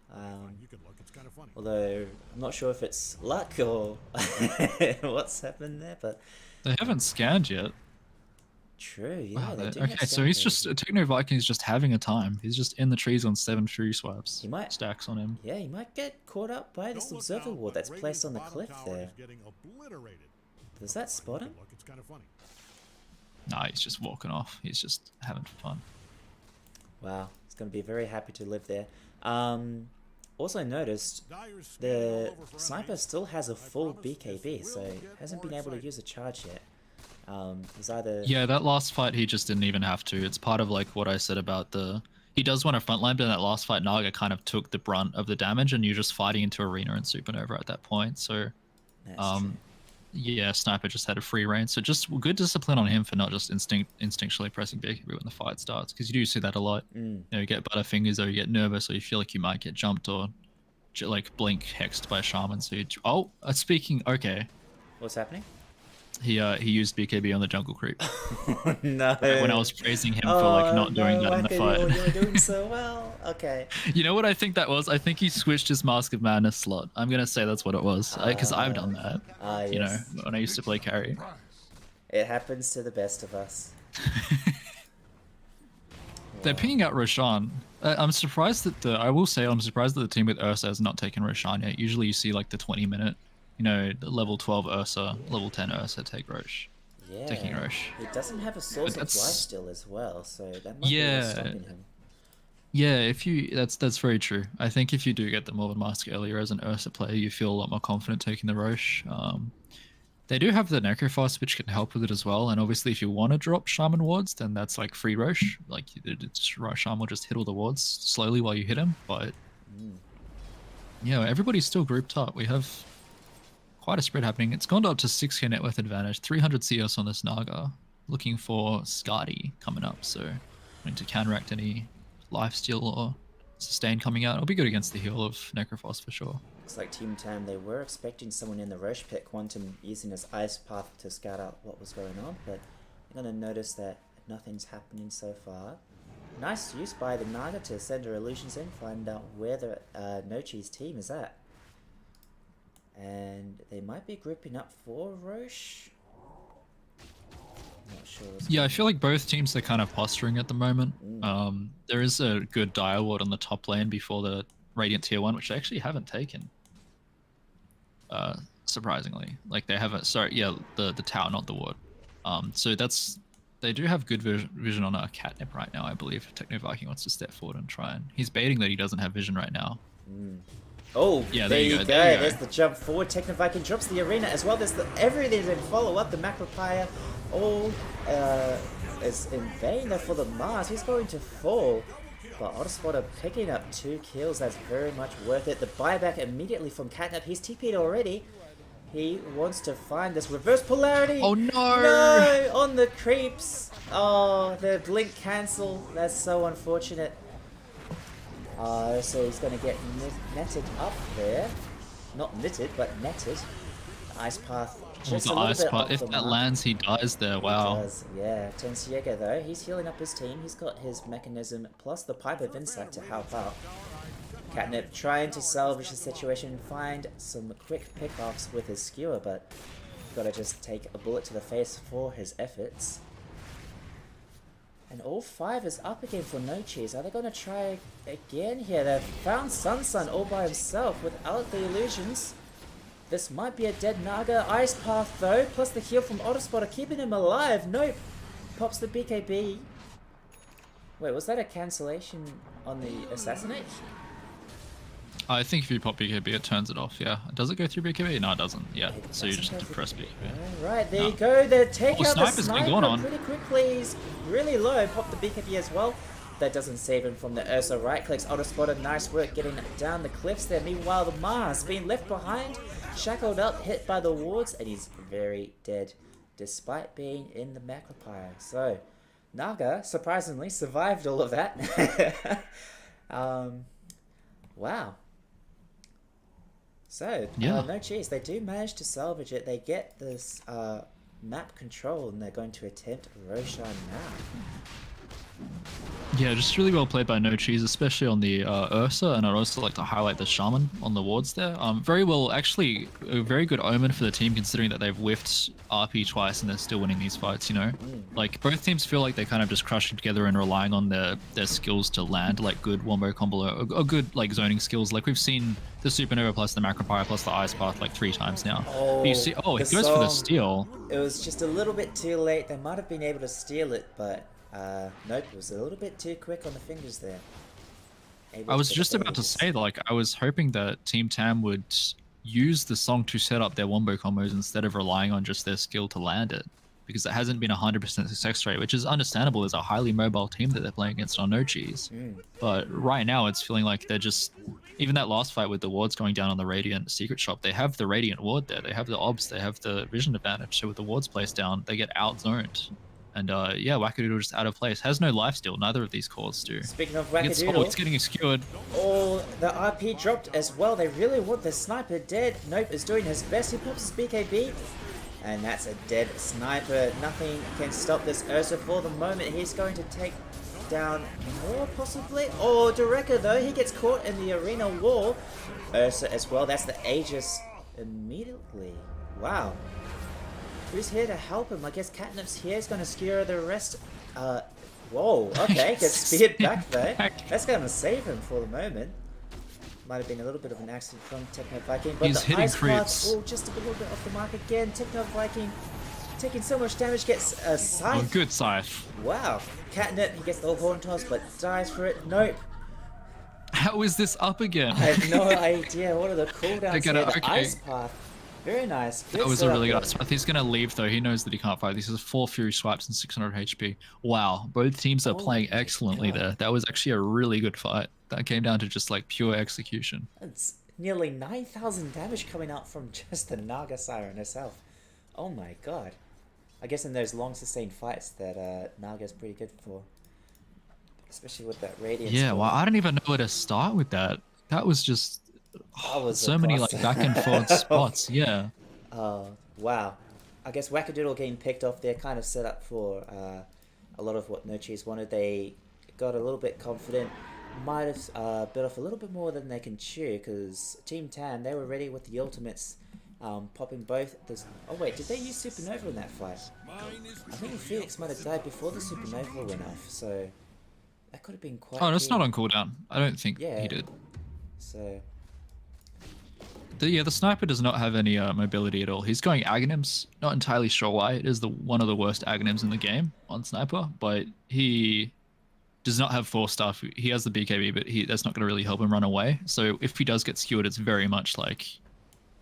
Although I'm not sure if it's luck or what's happened there, but they haven't scanned yet. True, yeah. Wow, okay, so he's just Technoviking is just having a time. He's just in the trees on 7 Fury Swipes. He might stacks on him. Yeah, he might get caught up by this observer ward that's placed on the cliff there. Does that spot him? Nah, he's just walking off. He's just having fun. Wow, he's going to be very happy to live there. Also noticed the sniper still has a full BKB, so hasn't been able to use a charge yet. He's either... Yeah, that last fight he just didn't even have to. It's part of like what I said about the... He does want a frontline, but in that last fight, Naga kind of took the brunt of the damage, and you're just fighting into arena and supernova at that point. So, yeah, Sniper just had a free reign. So just good discipline on him for not just instinctually pressing BKB when the fight starts, because you do see that a lot. You know, you get butterfingers, or you get nervous, or you feel like you might get jumped or like blink hexed by a shaman. So you... Oh, speaking... Okay. What's happening? He used BKB on the jungle creep. No. When I was praising him for like not doing that in the fight. You're doing so well. Okay. You know what I think that was? I think he switched his Mask of Madness slot. I'm gonna say that's what it was, because I've done that. You know, when I used to play carry. It happens to the best of us. They're pinging out Roshan. I'm surprised that I'm surprised that the team with Ursa has not taken Roshan yet. Usually you see like the 20-minute. You know, level 12 Ursa, level 10 Ursa take Rosh. Yeah. Taking Rosh. He doesn't have a source of life still as well, so that might be stopping him. Yeah, if you that's very true. I think if you do get the Morbid Mask earlier as an Ursa player, you feel a lot more confident taking the Rosh. They do have the Necrophos, which can help with it as well. And obviously, if you want to drop Shaman wards, then that's like free Rosh. Like Shaman will just hit all the wards slowly while you hit him. But yeah, everybody's still grouped up. We have quite a spread happening. It's gone up to 6k net worth advantage, 300 CS on this Naga. Looking for Skadi coming up, so going to counteract any lifesteal or sustain coming out. It'll be good against the heal of Necrophos for sure. Looks like Team Tam, they were expecting someone in the Rosh pit, Quantum using his ice path to scout out what was going on, but you're going to notice that nothing's happening so far. Nice use by the Naga to send her illusions in, find out where the Nochi's team is at. And they might be grouping up for Rosh. Not sure. Yeah, I feel like both teams are kind of posturing at the moment. There is a good Dire Ward on the top lane before the Radiant Tier 1, which they actually haven't taken. Surprisingly. Like they haven't... Sorry, yeah, the tower, not the ward. So that's... They do have good vision on a Catnip right now, I believe. Technoviking wants to step forward and try and... He's baiting that he doesn't have vision right now. Oh, Yeah, there you go. there you go. There's the jump forward. Technoviking drops the arena as well. There's the everything in follow up. The Macropire all is in vain though for the Mars. He's going to fall. But Autospotter picking up 2 kills. That's very much worth it. The buyback immediately from Catnap. He's TP'd already. He wants to find this reverse polarity. Oh no! No! On the creeps. Oh, the blink cancel. That's so unfortunate. So he's going to get netted up there. Not knitted, but netted. The ice path. Just The a little ice bit path. off If the that mark. lands, he dies there. Wow. He does, yeah. Tensiega though, he's healing up his team. He's got his mechanism plus the Pipe of Insight to help out. Catnip trying to salvage the situation and find some quick pickoffs with his skewer, but gotta just take a bullet to the face for his efforts. And all 5 is up again for No Cheese. Are they gonna try again here? They've found Sun all by himself without the illusions. This might be a dead Naga. Ice Path though, plus the heal from Autospotter keeping him alive. Nope. Pops the BKB. Wait, was that a cancellation on the Assassinate? I think if you pop BKB, it turns it off. Yeah. Does it go through BKB? No, it doesn't. Yeah. It So you doesn't just go press through BKB. Alright, there No. you go. They take out the Sniper's been going sniper on. pretty quickly. He's really low. Pop the BKB as well. That doesn't save him from the Ursa. Right clicks Autospotter. Nice work getting down the cliffs there. Meanwhile, the Mars being left behind, shackled up, hit by the wards, and he's very dead despite being in the Macropire. So, Naga surprisingly survived all of that. Wow. So, Yeah. No Cheese, they do manage to salvage it. They get this map control, and they're going to attempt Roshan now. Yeah, just really well played by No Cheese, especially on the Ursa, and I'd also like to highlight the Shaman on the wards there. Very well, actually, a very good omen for the team considering that they've whiffed RP twice and they're still winning these fights, you know? Like, both teams feel like they're kind of just crushing together and relying on their skills to land, like, good wombo combo, or good, like, zoning skills. Like, we've seen the Supernova plus the Macropire plus the Ice Path, like, 3 times now. Oh, But you see, oh, he the goes for the song. steal. It was just a little bit too late. They might have been able to steal it, but nope, it was a little bit too quick on the fingers there. I was just about to say, like, I was hoping that Team Tam would use the song to set up their wombo combos instead of relying on just their skill to land it, because it hasn't been 100% success rate, which is understandable as a highly mobile team that they're playing against on No Cheese. But right now, it's feeling like they're just, even that last fight with the wards going down on the Radiant Secret Shop, they have the Radiant ward there, they have the obs, they have the vision advantage, so with the wards placed down, they get out-zoned. And yeah, Wackadoodle just out of place. Has no lifesteal. Neither of these cores do. Speaking of Oh, Wackadoodle, it's getting skewered. oh, the RP dropped as well. They really want the sniper dead. Nope is doing his best. He pops his BKB. And that's a dead sniper. Nothing can stop this Ursa for the moment. He's going to take down more possibly. Oh, Dureka though. He gets caught in the arena wall. Ursa as well. That's the Aegis immediately. Wow. Who's here to help him? I guess Catnip's here. He's going to skewer the rest. Whoa, okay. Gets speared back though. That's going to save him for the moment. Might have been a little bit of an accident from Techno Viking. But He's the hitting Ice Path, creeps. oh, just a little bit off the mark again. Techno Viking taking so much damage. Gets a Oh, scythe. good scythe. Wow. Catnip, he gets the horn toss, but dies for it. Nope. How is this up again? I have no idea. What are the cooldowns They here? gotta- The okay. Ice Path. Very nice. Good That was a setup really there. good swipe. He's going to leave, though. He knows that he can't fight. This is 4 Fury swipes and 600 HP. Wow. Both teams are Oh playing my excellently God. there. That was actually a really good fight. That came down to just, like, pure execution. It's nearly 9,000 damage coming out from just the Naga Siren herself. Oh my god. I guess in those long sustained fights that Naga's pretty good for. Especially with that Radiance. Yeah, going. well, I don't even know where to start with that. That was just That was so a many, like, cluster. back and forth spots. Yeah. Wow. I guess Wackadoodle getting picked off there kind of set up for a lot of what No Cheese wanted. They got a little bit confident. Might have bit off a little bit more than they can chew, because Team Tan, they were ready with the ultimates, popping both. Oh wait, did they use Supernova in that fight? I think the Phoenix might have died before the Supernova went off, so that could have been quite Oh, that's key. not on cooldown. I don't think Yeah. he did. So, Yeah, the sniper does not have any mobility at all. He's going Aghanims. Not entirely sure why. It is one of the worst Aghanims in the game on sniper, but he does not have 4 stuff. He has the BKB, but that's not going to really help him run away. So if he does get skewered, it's very much like,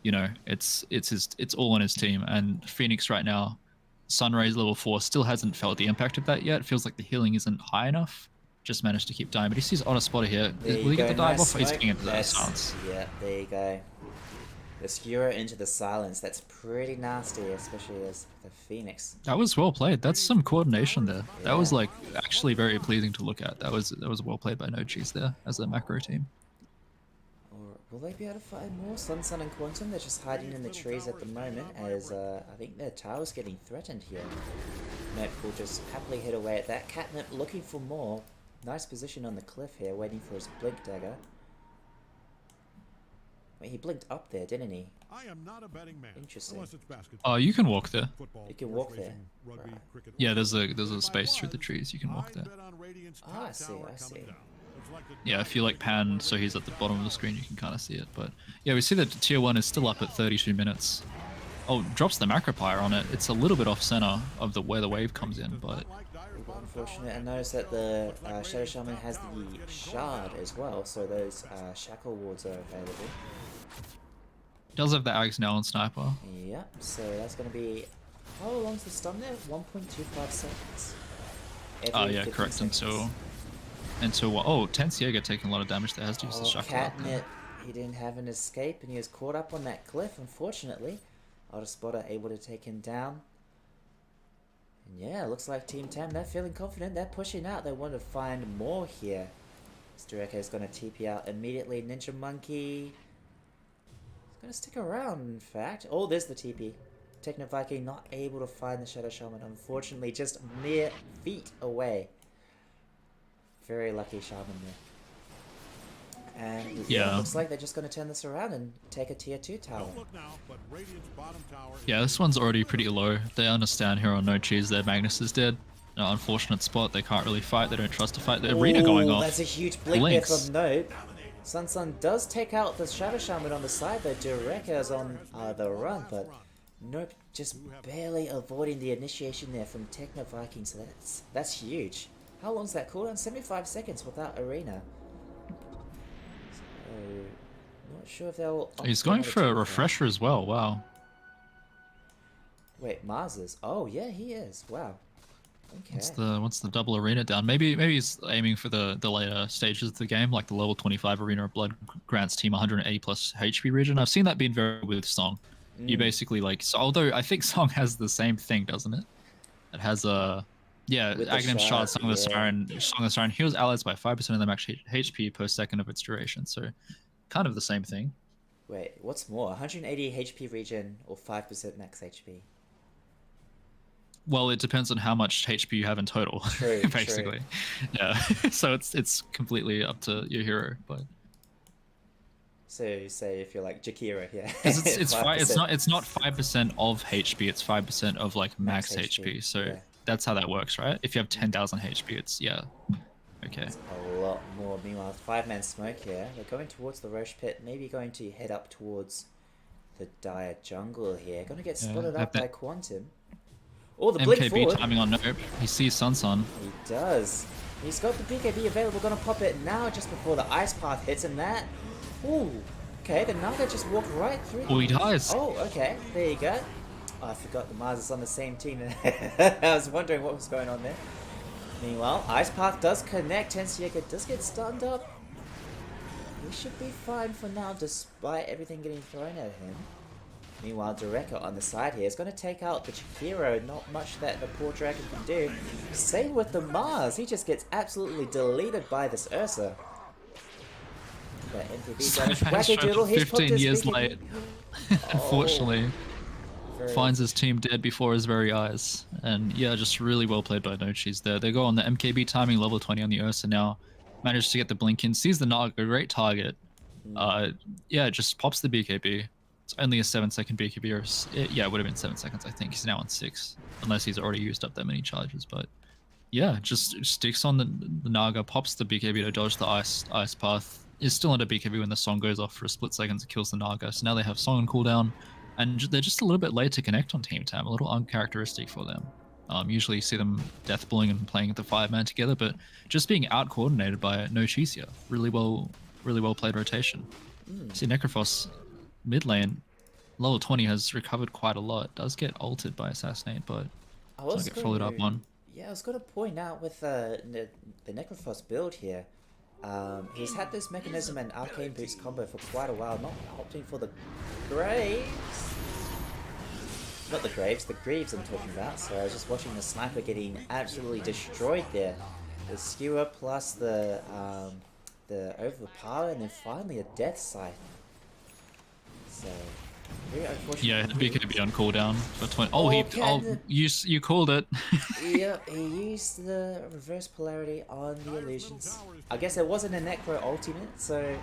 it's all on his team. And Phoenix right now, Sunrays level 4 still hasn't felt the impact of that yet. It feels like the healing isn't high enough. Just managed to keep dying, but he sees Otter Spotter here. Will he get the dive off? Or he's getting into the silence. Yeah, there you go. The skewer into the silence. That's pretty nasty, especially as the Phoenix. That was well played. That's some coordination there. Yeah. That was like actually very pleasing to look at. That was well played by No Cheese there as a macro team. Or will they be able to find more? Sun and Quantum, they're just hiding in the trees at the moment as I think their tower's getting threatened here. Nope will just happily hit away at that. Catnip looking for more. Nice position on the cliff here, waiting for his blink dagger. Wait, he blinked up there, didn't he? I am not a betting man. Interesting. Oh, you can walk there. You can walk there. Right. Yeah, there's a space through the trees. You can walk there. Ah, I see. Yeah, if you like pan, so he's at the bottom of the screen, you can kind of see it. But yeah, we see that tier 1 is still up at 32 minutes. Oh, drops the macropire on it. It's a little bit off center of where the wave comes in, but unfortunate. I noticed that the Shadow Shaman has the shard as well, so those shackle wards are available. Does have the Ags now on Sniper. Yep, so that's going to be... How long's the stun there? 1.25 seconds. Yeah, correct. Seconds. And so, oh, Tense Jaeger taking a lot of damage there. Has to use the shackle. Catnip, he didn't have an escape and he was caught up on that cliff, unfortunately. Otter Spotter able to take him down. And yeah, looks like Team Tam, they're feeling confident. They're pushing out. They want to find more here. Stureka is going to TP out immediately. Ninja Monkey... Gonna stick around, in fact. Oh, there's the TP. Techno Viking not able to find the Shadow Shaman, unfortunately, just mere feet away. Very lucky Shaman there. And yeah, looks like they're just gonna turn this around and take a tier 2 tower. Yeah, this one's already pretty low. They understand here on No Cheese that Magnus is dead. No, unfortunate spot. They can't really fight. They don't trust to fight. The arena going off. That's a huge blink there from Nope. Sun does take out the Shadow Shaman on the side, though Dureka is on the run, but Nope just barely avoiding the initiation there from Techno Viking, so that's huge. How long's that cooldown? 75 seconds without arena. So, not sure if they'll... He's going for a refresher as well, wow. Wait, Mars is... Oh, yeah, he is, wow. Okay. What's the double arena down? Maybe he's aiming for the later stages of the game, like the level 25 arena of Blood grants team 180 plus HP region. I've seen that being very with Song. You basically so, although I think Song has the same thing, doesn't it? It has a Aghanim Shard, Song of the Siren heals allies by 5% of the max HP per second of its duration. So, kind of the same thing. Wait, what's more, 180 HP region or 5% max HP? Well, it depends on how much HP you have in total, true, basically. True. Yeah, so it's completely up to your hero, but. So you say if you're like Jakira, yeah. It's not 5% of HP. It's 5% of like max HP. So yeah. That's how that works, right? If you have 10,000 HP, it's okay. That's a lot more. Meanwhile, 5-man smoke here. They're going towards the Roche pit. Maybe going to head up towards the Dire jungle here. Going to get spotted up by Quantum. Oh, the blink forward. Timing on Nope. He sees Sun. He does. He's got the BKB available. Gonna pop it now just before the ice path hits him. That. Ooh. Okay, the Naga just walked right through. Oh, he dies. Oh, okay. There you go. Oh, I forgot the Mars is on the same team. I was wondering what was going on there. Meanwhile, ice path does connect. Tensieka does get stunned up. He should be fine for now, despite everything getting thrown at him. Meanwhile, Dureka on the side here is going to take out the Chikiro. Not much that the poor dragon can do. Same with the Mars. He just gets absolutely deleted by this Ursa. But MPB 15 years late. Unfortunately. Finds his team dead before his very eyes. And yeah, just really well played by No Cheese there. They go on the MKB timing level 20 on the Ursa now. Managed to get the blink in. Sees the Naga, great target. Yeah, just pops the BKB. It's only a 7-second BKB, or yeah, it would have been 7 seconds, I think. He's now on 6, unless he's already used up that many charges. But yeah, just sticks on the Naga, pops the BKB to dodge the ice path. Is still under BKB when the song goes off for a split second. It kills the Naga. So now they have song on cooldown, and they're just a little bit late to connect on Team Tam. A little uncharacteristic for them. Usually you see them death bullying and playing at the 5-man together, but just being out coordinated by No Cheese here. Really well played rotation. See Necrophos mid lane, level 20 has recovered quite a lot. Does get ulted by Assassinate, but I does was not get going followed up to, on. yeah, I was going to point out with the Necrophos build here. He's had this Mechanism and Arcane Boots combo for quite a while, not opting for the Graves. Not the Graves, the Greaves I'm talking about. So I was just watching the Sniper getting absolutely destroyed there. The Skewer plus the Overpower, and then finally a Death Scythe. So, very unfortunate. Yeah, BKB on cooldown for 20. Oh, You called it. Yep, he used the reverse polarity on the illusions. I guess it wasn't a Necro ultimate, so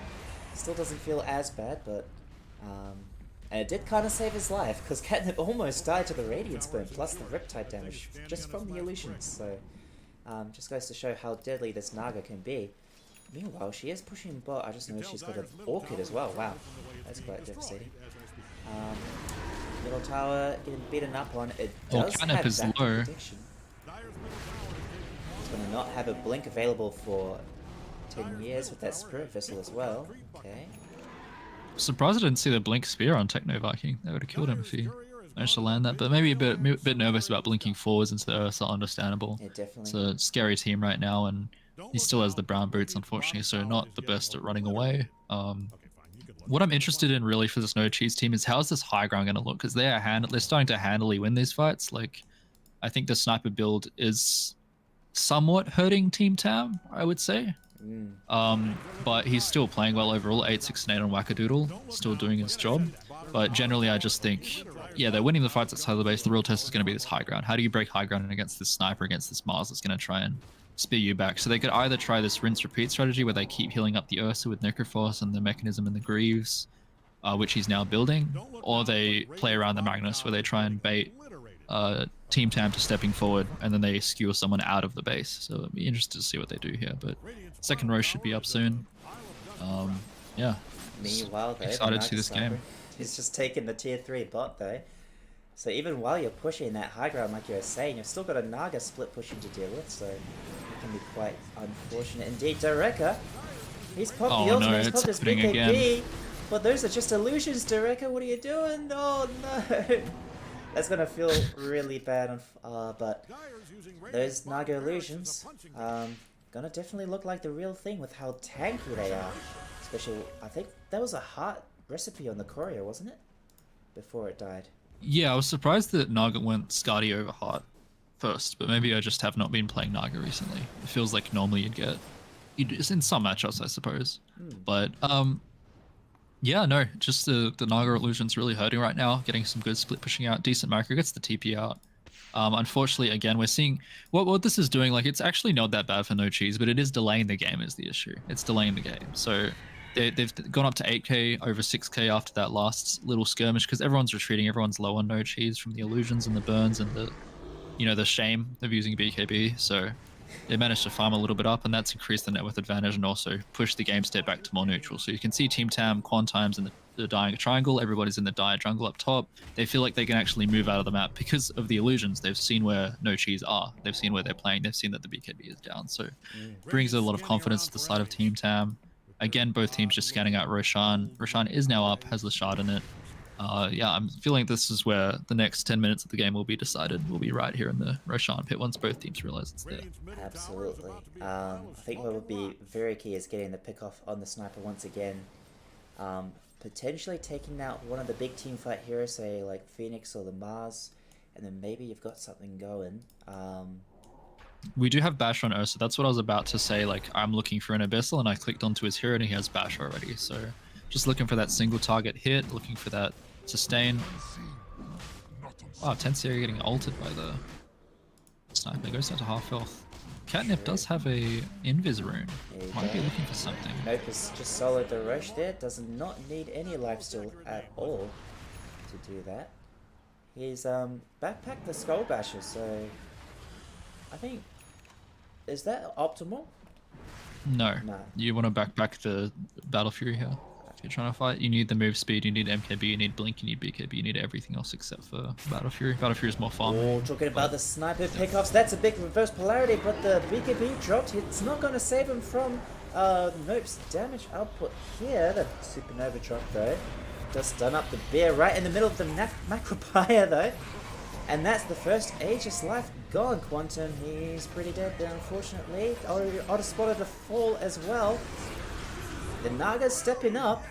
still doesn't feel as bad, but and it did kind of save his life, because Catnip almost died to the Radiance Burn, plus the Riptide damage, just from the illusions, so just goes to show how deadly this Naga can be. Meanwhile, she is pushing bot. I just noticed she's got an Orchid as well. Wow, that's quite devastating. Middle tower getting beaten up on. It does have is back low. protection. It's going to not have a blink available for 10 years with that Spirit Vessel as well. Okay. Surprised I didn't see the blink spear on Techno Viking. That would have killed him if he managed to land that. But maybe a bit nervous about blinking forwards into the Ursa. Understandable. Yeah, definitely. It's a scary team right now, and he still has the brown boots, unfortunately, so not the best at running away. What I'm interested in really for this No Cheese team is how's this high ground going to look, because they're starting to handily win these fights. Like, I think the sniper build is somewhat hurting Team Tam, I would say. But he's still playing well overall. 8, 6, and 8 on Wackadoodle, still doing his job. But generally, I just think, yeah, they're winning the fights outside the base. The real test is going to be this high ground. How do you break high ground against this sniper, against this Mars that's going to try and spear you back? So they could either try this rinse repeat strategy where they keep healing up the Ursa with Necrophos and the Mechanism and the Greaves, which he's now building, or they play around the Magnus where they try and bait Team Tam to stepping forward, and then they skewer someone out of the base. So it'd be interested to see what they do here, but second row should be up soon. Yeah. Meanwhile, though, excited to see this game. He's just taking the tier 3 bot though. So even while you're pushing that high ground, like you were saying, you've still got a Naga split pushing to deal with, so it can be quite unfortunate indeed. Dereka, he's popped the ultimate, he's popped his BKB, but those are just illusions, Dereka, what are you doing? Oh no! That's gonna feel really bad, but those Naga illusions, gonna definitely look like the real thing with how tanky they are. Especially, I think that was a heart recipe on the courier, wasn't it? Before it died. Yeah, I was surprised that Naga went Skadi over Heart first, but maybe I just have not been playing Naga recently. It feels like normally it's in some matchups, I suppose. But yeah, no, just the Naga illusion's really hurting right now. Getting some good split pushing out, decent macro, gets the TP out. Unfortunately, again, we're seeing what this is doing. Like, it's actually not that bad for No Cheese, but it is delaying the game is the issue. It's delaying the game. So they've gone up to 8k, over 6k after that last little skirmish, because everyone's retreating. Everyone's low on No Cheese from the illusions and the burns and the shame of using BKB. So they managed to farm a little bit up, and that's increased the net worth advantage and also pushed the game state back to more neutral. So you can see Team Tam, Quantimes in the dying triangle. Everybody's in the dire jungle up top. They feel like they can actually move out of the map because of the illusions. They've seen where No Cheese are. They've seen where they're playing. They've seen that the BKB is down. So brings a lot of confidence to the side of Team Tam. Again, both teams just scanning out Roshan. Roshan is now up, has the shard in it. Yeah, I'm feeling this is where the next 10 minutes of the game will be decided. We'll be right here in the Roshan pit once both teams realize it's there. Absolutely. I think what would be very key is getting the pick off on the sniper once again. Potentially taking out one of the big team fight heroes, say like Phoenix or the Mars, and then maybe you've got something going. We do have Bash on Ursa. That's what I was about to say. Like, I'm looking for an Abyssal, and I clicked onto his hero, and he has Bash already. So just looking for that single target hit, looking for that sustain. Wow, Tensieri getting ulted by the sniper. Goes down to half health. Catnip does have a Invis rune. Might be looking for something. Nope, has just soloed the rush there. Does not need any lifesteal at all to do that. He's backpacked the Skull Basher, so I think, is that optimal? No. You want to backpack the Battle Fury here. If you're trying to fight, you need the move speed, you need MKB, you need Blink, you need BKB, you need everything else except for Battle Fury. Battle Fury is more farm. Oh, talking about the sniper pickoffs, that's a big reverse polarity, but the BKB dropped. It's not going to save him from Nope's damage output here. The supernova drop though does stun up the bear right in the middle of the macropire though. And that's the first Aegis life gone. Quantum, he's pretty dead there, unfortunately. Auto spotted to fall as well. The Naga's stepping up.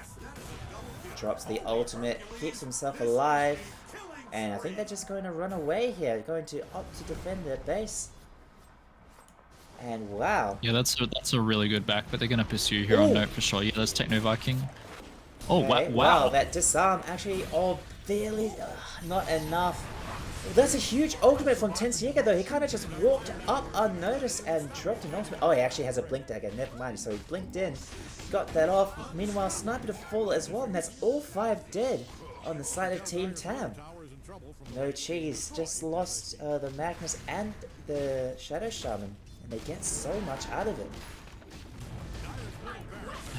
Drops the ultimate, keeps himself alive. And I think they're just going to run away here, going to opt to defend their base. And wow. Yeah, that's a really good back, but they're going to pursue here on Note for sure. Yeah, that's Techno Viking. Oh, Okay, wow. That disarm actually, barely, not enough. That's a huge ultimate from Tensiega though. He kind of just walked up unnoticed and dropped an ultimate. Oh, he actually has a blink dagger. Never mind. So he blinked in, got that off. Meanwhile, sniper to fall as well, and that's all 5 dead on the side of Team Tam. No cheese. Just lost the Magnus and the Shadow Shaman, and they get so much out of it.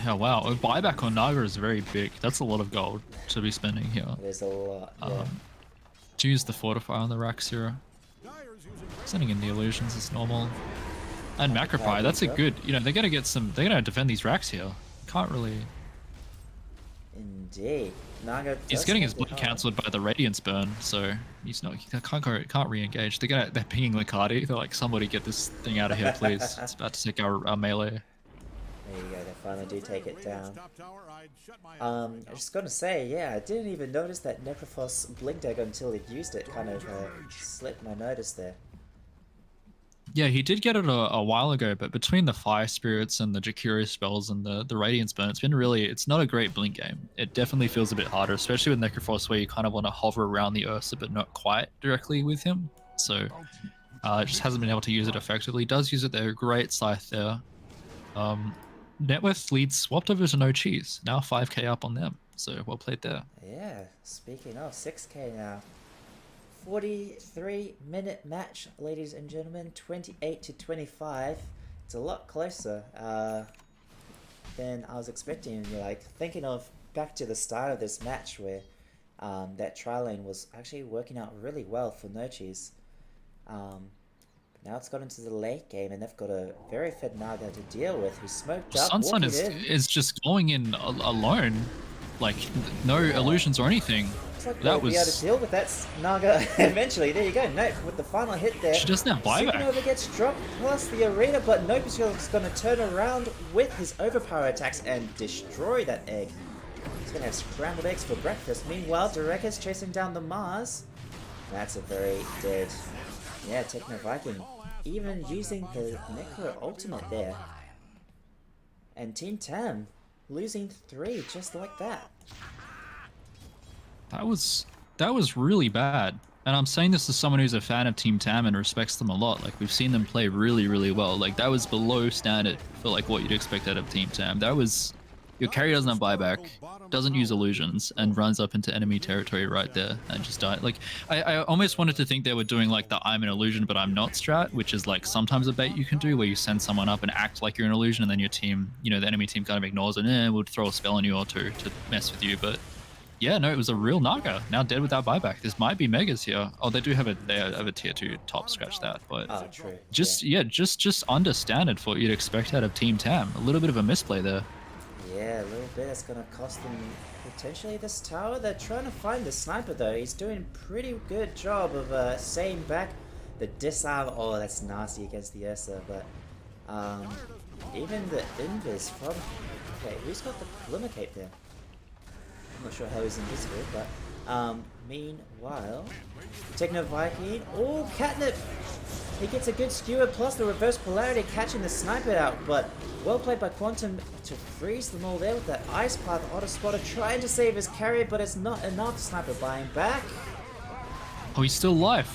Yeah, wow. A buyback on Naga is very big. That's a lot of gold to be spending here. There's a lot. Yeah. To use the Fortify on the Rax here. Sending in the illusions is normal. And Macropie, that's a good, you know, they're gonna defend these racks here. Can't really. Indeed. Naga He's getting his blink cancelled by the Radiance burn, so he can't re-engage. They're pinging Licardi. They're like, somebody get this thing out of here, please. It's about to take our melee. There you go, they finally do take it down. I was just gonna say, yeah, I didn't even notice that Necrophos blinked dagger until he used it. Kind of slipped my notice there. Yeah, he did get it a while ago, but between the Fire Spirits and the Jakiri spells and the Radiance Burn, it's not a great blink game. It definitely feels a bit harder, especially with Necrophos, where you kind of want to hover around the Ursa, but not quite directly with him. So, it just hasn't been able to use it effectively. He does use it there, great scythe there. Net worth leads swapped over to No Cheese. Now 5k up on them. So well played there. Yeah, speaking of 6k now. 43-minute match, ladies and gentlemen. 28 to 25. It's a lot closer than I was expecting. You're like thinking of back to the start of this match where that tri lane was actually working out really well for No Cheese. Now it's got into the late game, and they've got a very fed Naga to deal with, who smoked up. Sunsun is just going in alone, like no illusions or anything. Looks like they'll be able to deal with that Naga eventually. There you go, Nope with the final hit there. She doesn't have buyback. Supernova gets dropped plus the arena, but Nope is going to turn around with his overpower attacks and destroy that egg. He's going to have scrambled eggs for breakfast. Meanwhile, Dureka's chasing down the Mars. That's a very dead... Yeah, Techno Viking, even using the Necro ultimate there. And Team Tam losing 3 just like that. That was really bad. And I'm saying this as someone who's a fan of Team Tam and respects them a lot. Like, we've seen them play really, really well. Like, that was below standard for like what you'd expect out of Team Tam. That was... Your carry doesn't have buyback, doesn't use illusions, and runs up into enemy territory right there and just died. Like, I almost wanted to think they were doing like the I'm an illusion but I'm not strat, which is like sometimes a bait you can do where you send someone up and act like you're an illusion, and then your team, you know, the enemy team kind of ignores it and would throw a spell on you or two to mess with you. But yeah, no, it was a real Naga, now dead without buyback. This might be Megas here. Oh, they have a tier 2 top, scratch that. But true. Just under standard for what you'd expect out of Team Tam. A little bit of a misplay there. Yeah, a little bit. It's going to cost them potentially this tower. They're trying to find the sniper though. He's doing a pretty good job of staying back. The disarm, oh, that's nasty against the Ursa, but even the invis from... Okay, who's got the glimmer cape there? I'm not sure how he's invisible, but meanwhile, Techno Viking, oh, Catnip! He gets a good skewer plus the reverse polarity catching the sniper out, but well played by Quantum to freeze them all there with that Ice Path Auto Spotter trying to save his carrier, but it's not enough. Sniper buying back. Oh, he's still alive.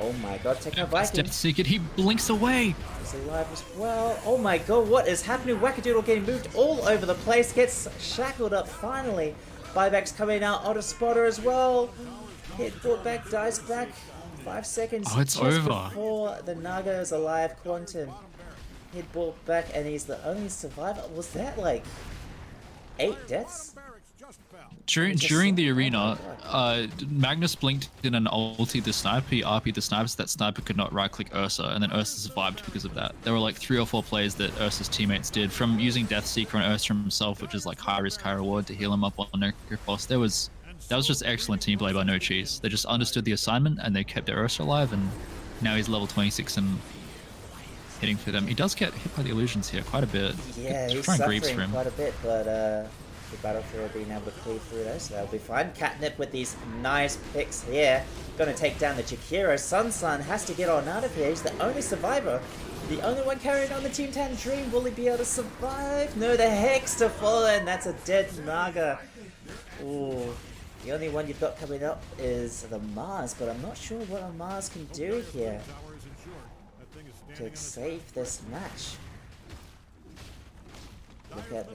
Oh my god, Techno Viking. Secret, he blinks away. He's alive as well. Oh my god, what is happening? Wackadoodle getting moved all over the place, gets shackled up finally. Buyback's coming out, Auto Spotter as well. Hit brought back, dies back. 5 seconds it's just over. Before the Naga is alive. Quantum hit brought back, and he's the only survivor. Was that like 8 deaths? During the Oh my arena, god. Magnus blinked in an ulti the sniper, he RP'd the sniper, so that sniper could not right-click Ursa, and then Ursa survived because of that. There were like 3 or 4 plays that Ursa's teammates did, from using Deathseeker on Ursa himself, which is like high risk, high reward, to heal him up on Necrophos. That was just excellent team play by No Cheese. They just understood the assignment and they kept their Ursa alive, and now he's level 26 and hitting for them. He does get hit by the illusions here quite a bit. Yeah, he's Try and Greaves for suffering him. quite a bit, but the Battlefield being able to clear through those, so that'll be fine. Catnip with these nice picks here. Gonna take down the Jakiro. Sun has to get on out of here. He's the only survivor. The only one carrying on the Team 10 Dream. Will he be able to survive? No, the Hex to fall in. That's a dead Naga. Ooh. The only one you've got coming up is the Mars, but I'm not sure what a Mars can do here to save this match.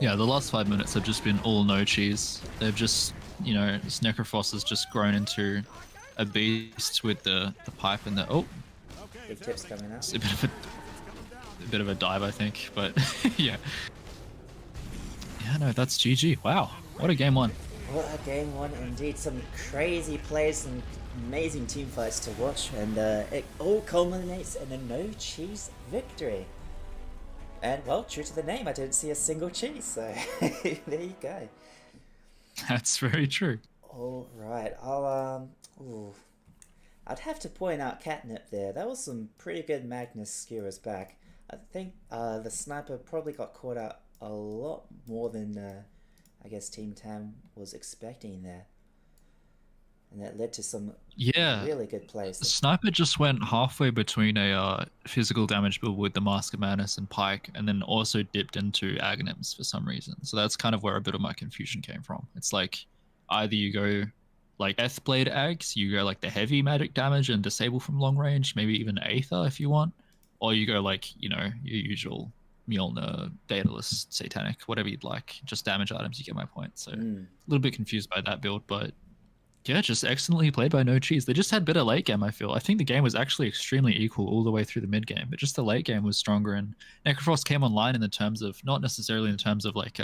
Yeah, the last 5 minutes have just been all No Cheese. They've just, you know, Necrophos has just grown into a beast with the pipe and the Big tips coming out. it's a bit of a dive, I think, but yeah. Yeah, no, that's GG. Wow, what a game one. What a game one indeed. Some crazy plays, some amazing team fights to watch, and it all culminates in a No Cheese victory. And well, true to the name, I didn't see a single cheese, so there you go. That's very true. All right, I'd have to point out Catnip there. That was some pretty good Magnus skewers back. I think the sniper probably got caught out a lot more than I guess Team Tam was expecting there. And that led to some really good plays. The sniper just went halfway between a physical damage build with the Mask of Madness and Pike, and then also dipped into Aghanims for some reason. So that's kind of where a bit of my confusion came from. It's like either you go like Deathblade Ags, you go like the heavy magic damage and disable from long range, maybe even Aether if you want, or you go like, you know, your usual Mjolnir, Daedalus, Satanic, whatever you'd like, just damage items. You get my point. So a little bit confused by that build, but yeah, just excellently played by No Cheese. They just had better late game, I feel. I think the game was actually extremely equal all the way through the mid game, but just the late game was stronger, and Necrophos came online in the terms of, not necessarily in terms of like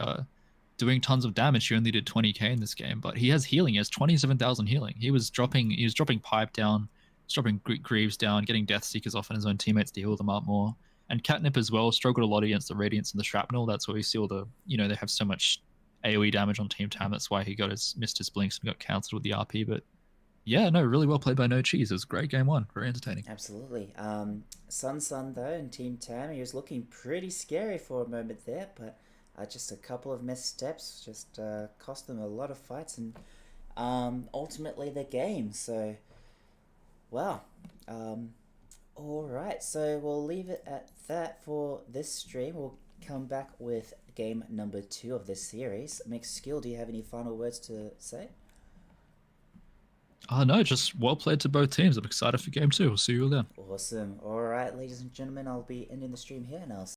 doing tons of damage. He only did 20k in this game, but he has healing. He has 27,000 healing. He was dropping Pipe down, dropping Greaves down, getting Death Seekers off on his own teammates to heal them up more. And Catnip as well struggled a lot against the Radiance and the Shrapnel. That's where we see all the, you know, they have so much AoE damage on Team Tam. That's why he missed his blinks and got cancelled with the RP. But yeah, no, really well played by No Cheese. It was a great game one. Very entertaining. Absolutely. Sun though in Team Tam, he was looking pretty scary for a moment there, but just a couple of missteps just cost them a lot of fights and ultimately the game. So, wow. Alright, so we'll leave it at that for this stream. We'll come back with game number 2 of this series. Mixed Skill, do you have any final words to say? No, just well played to both teams. I'm excited for game 2. We'll see you all then. Awesome. Alright, ladies and gentlemen, I'll be ending the stream here and I'll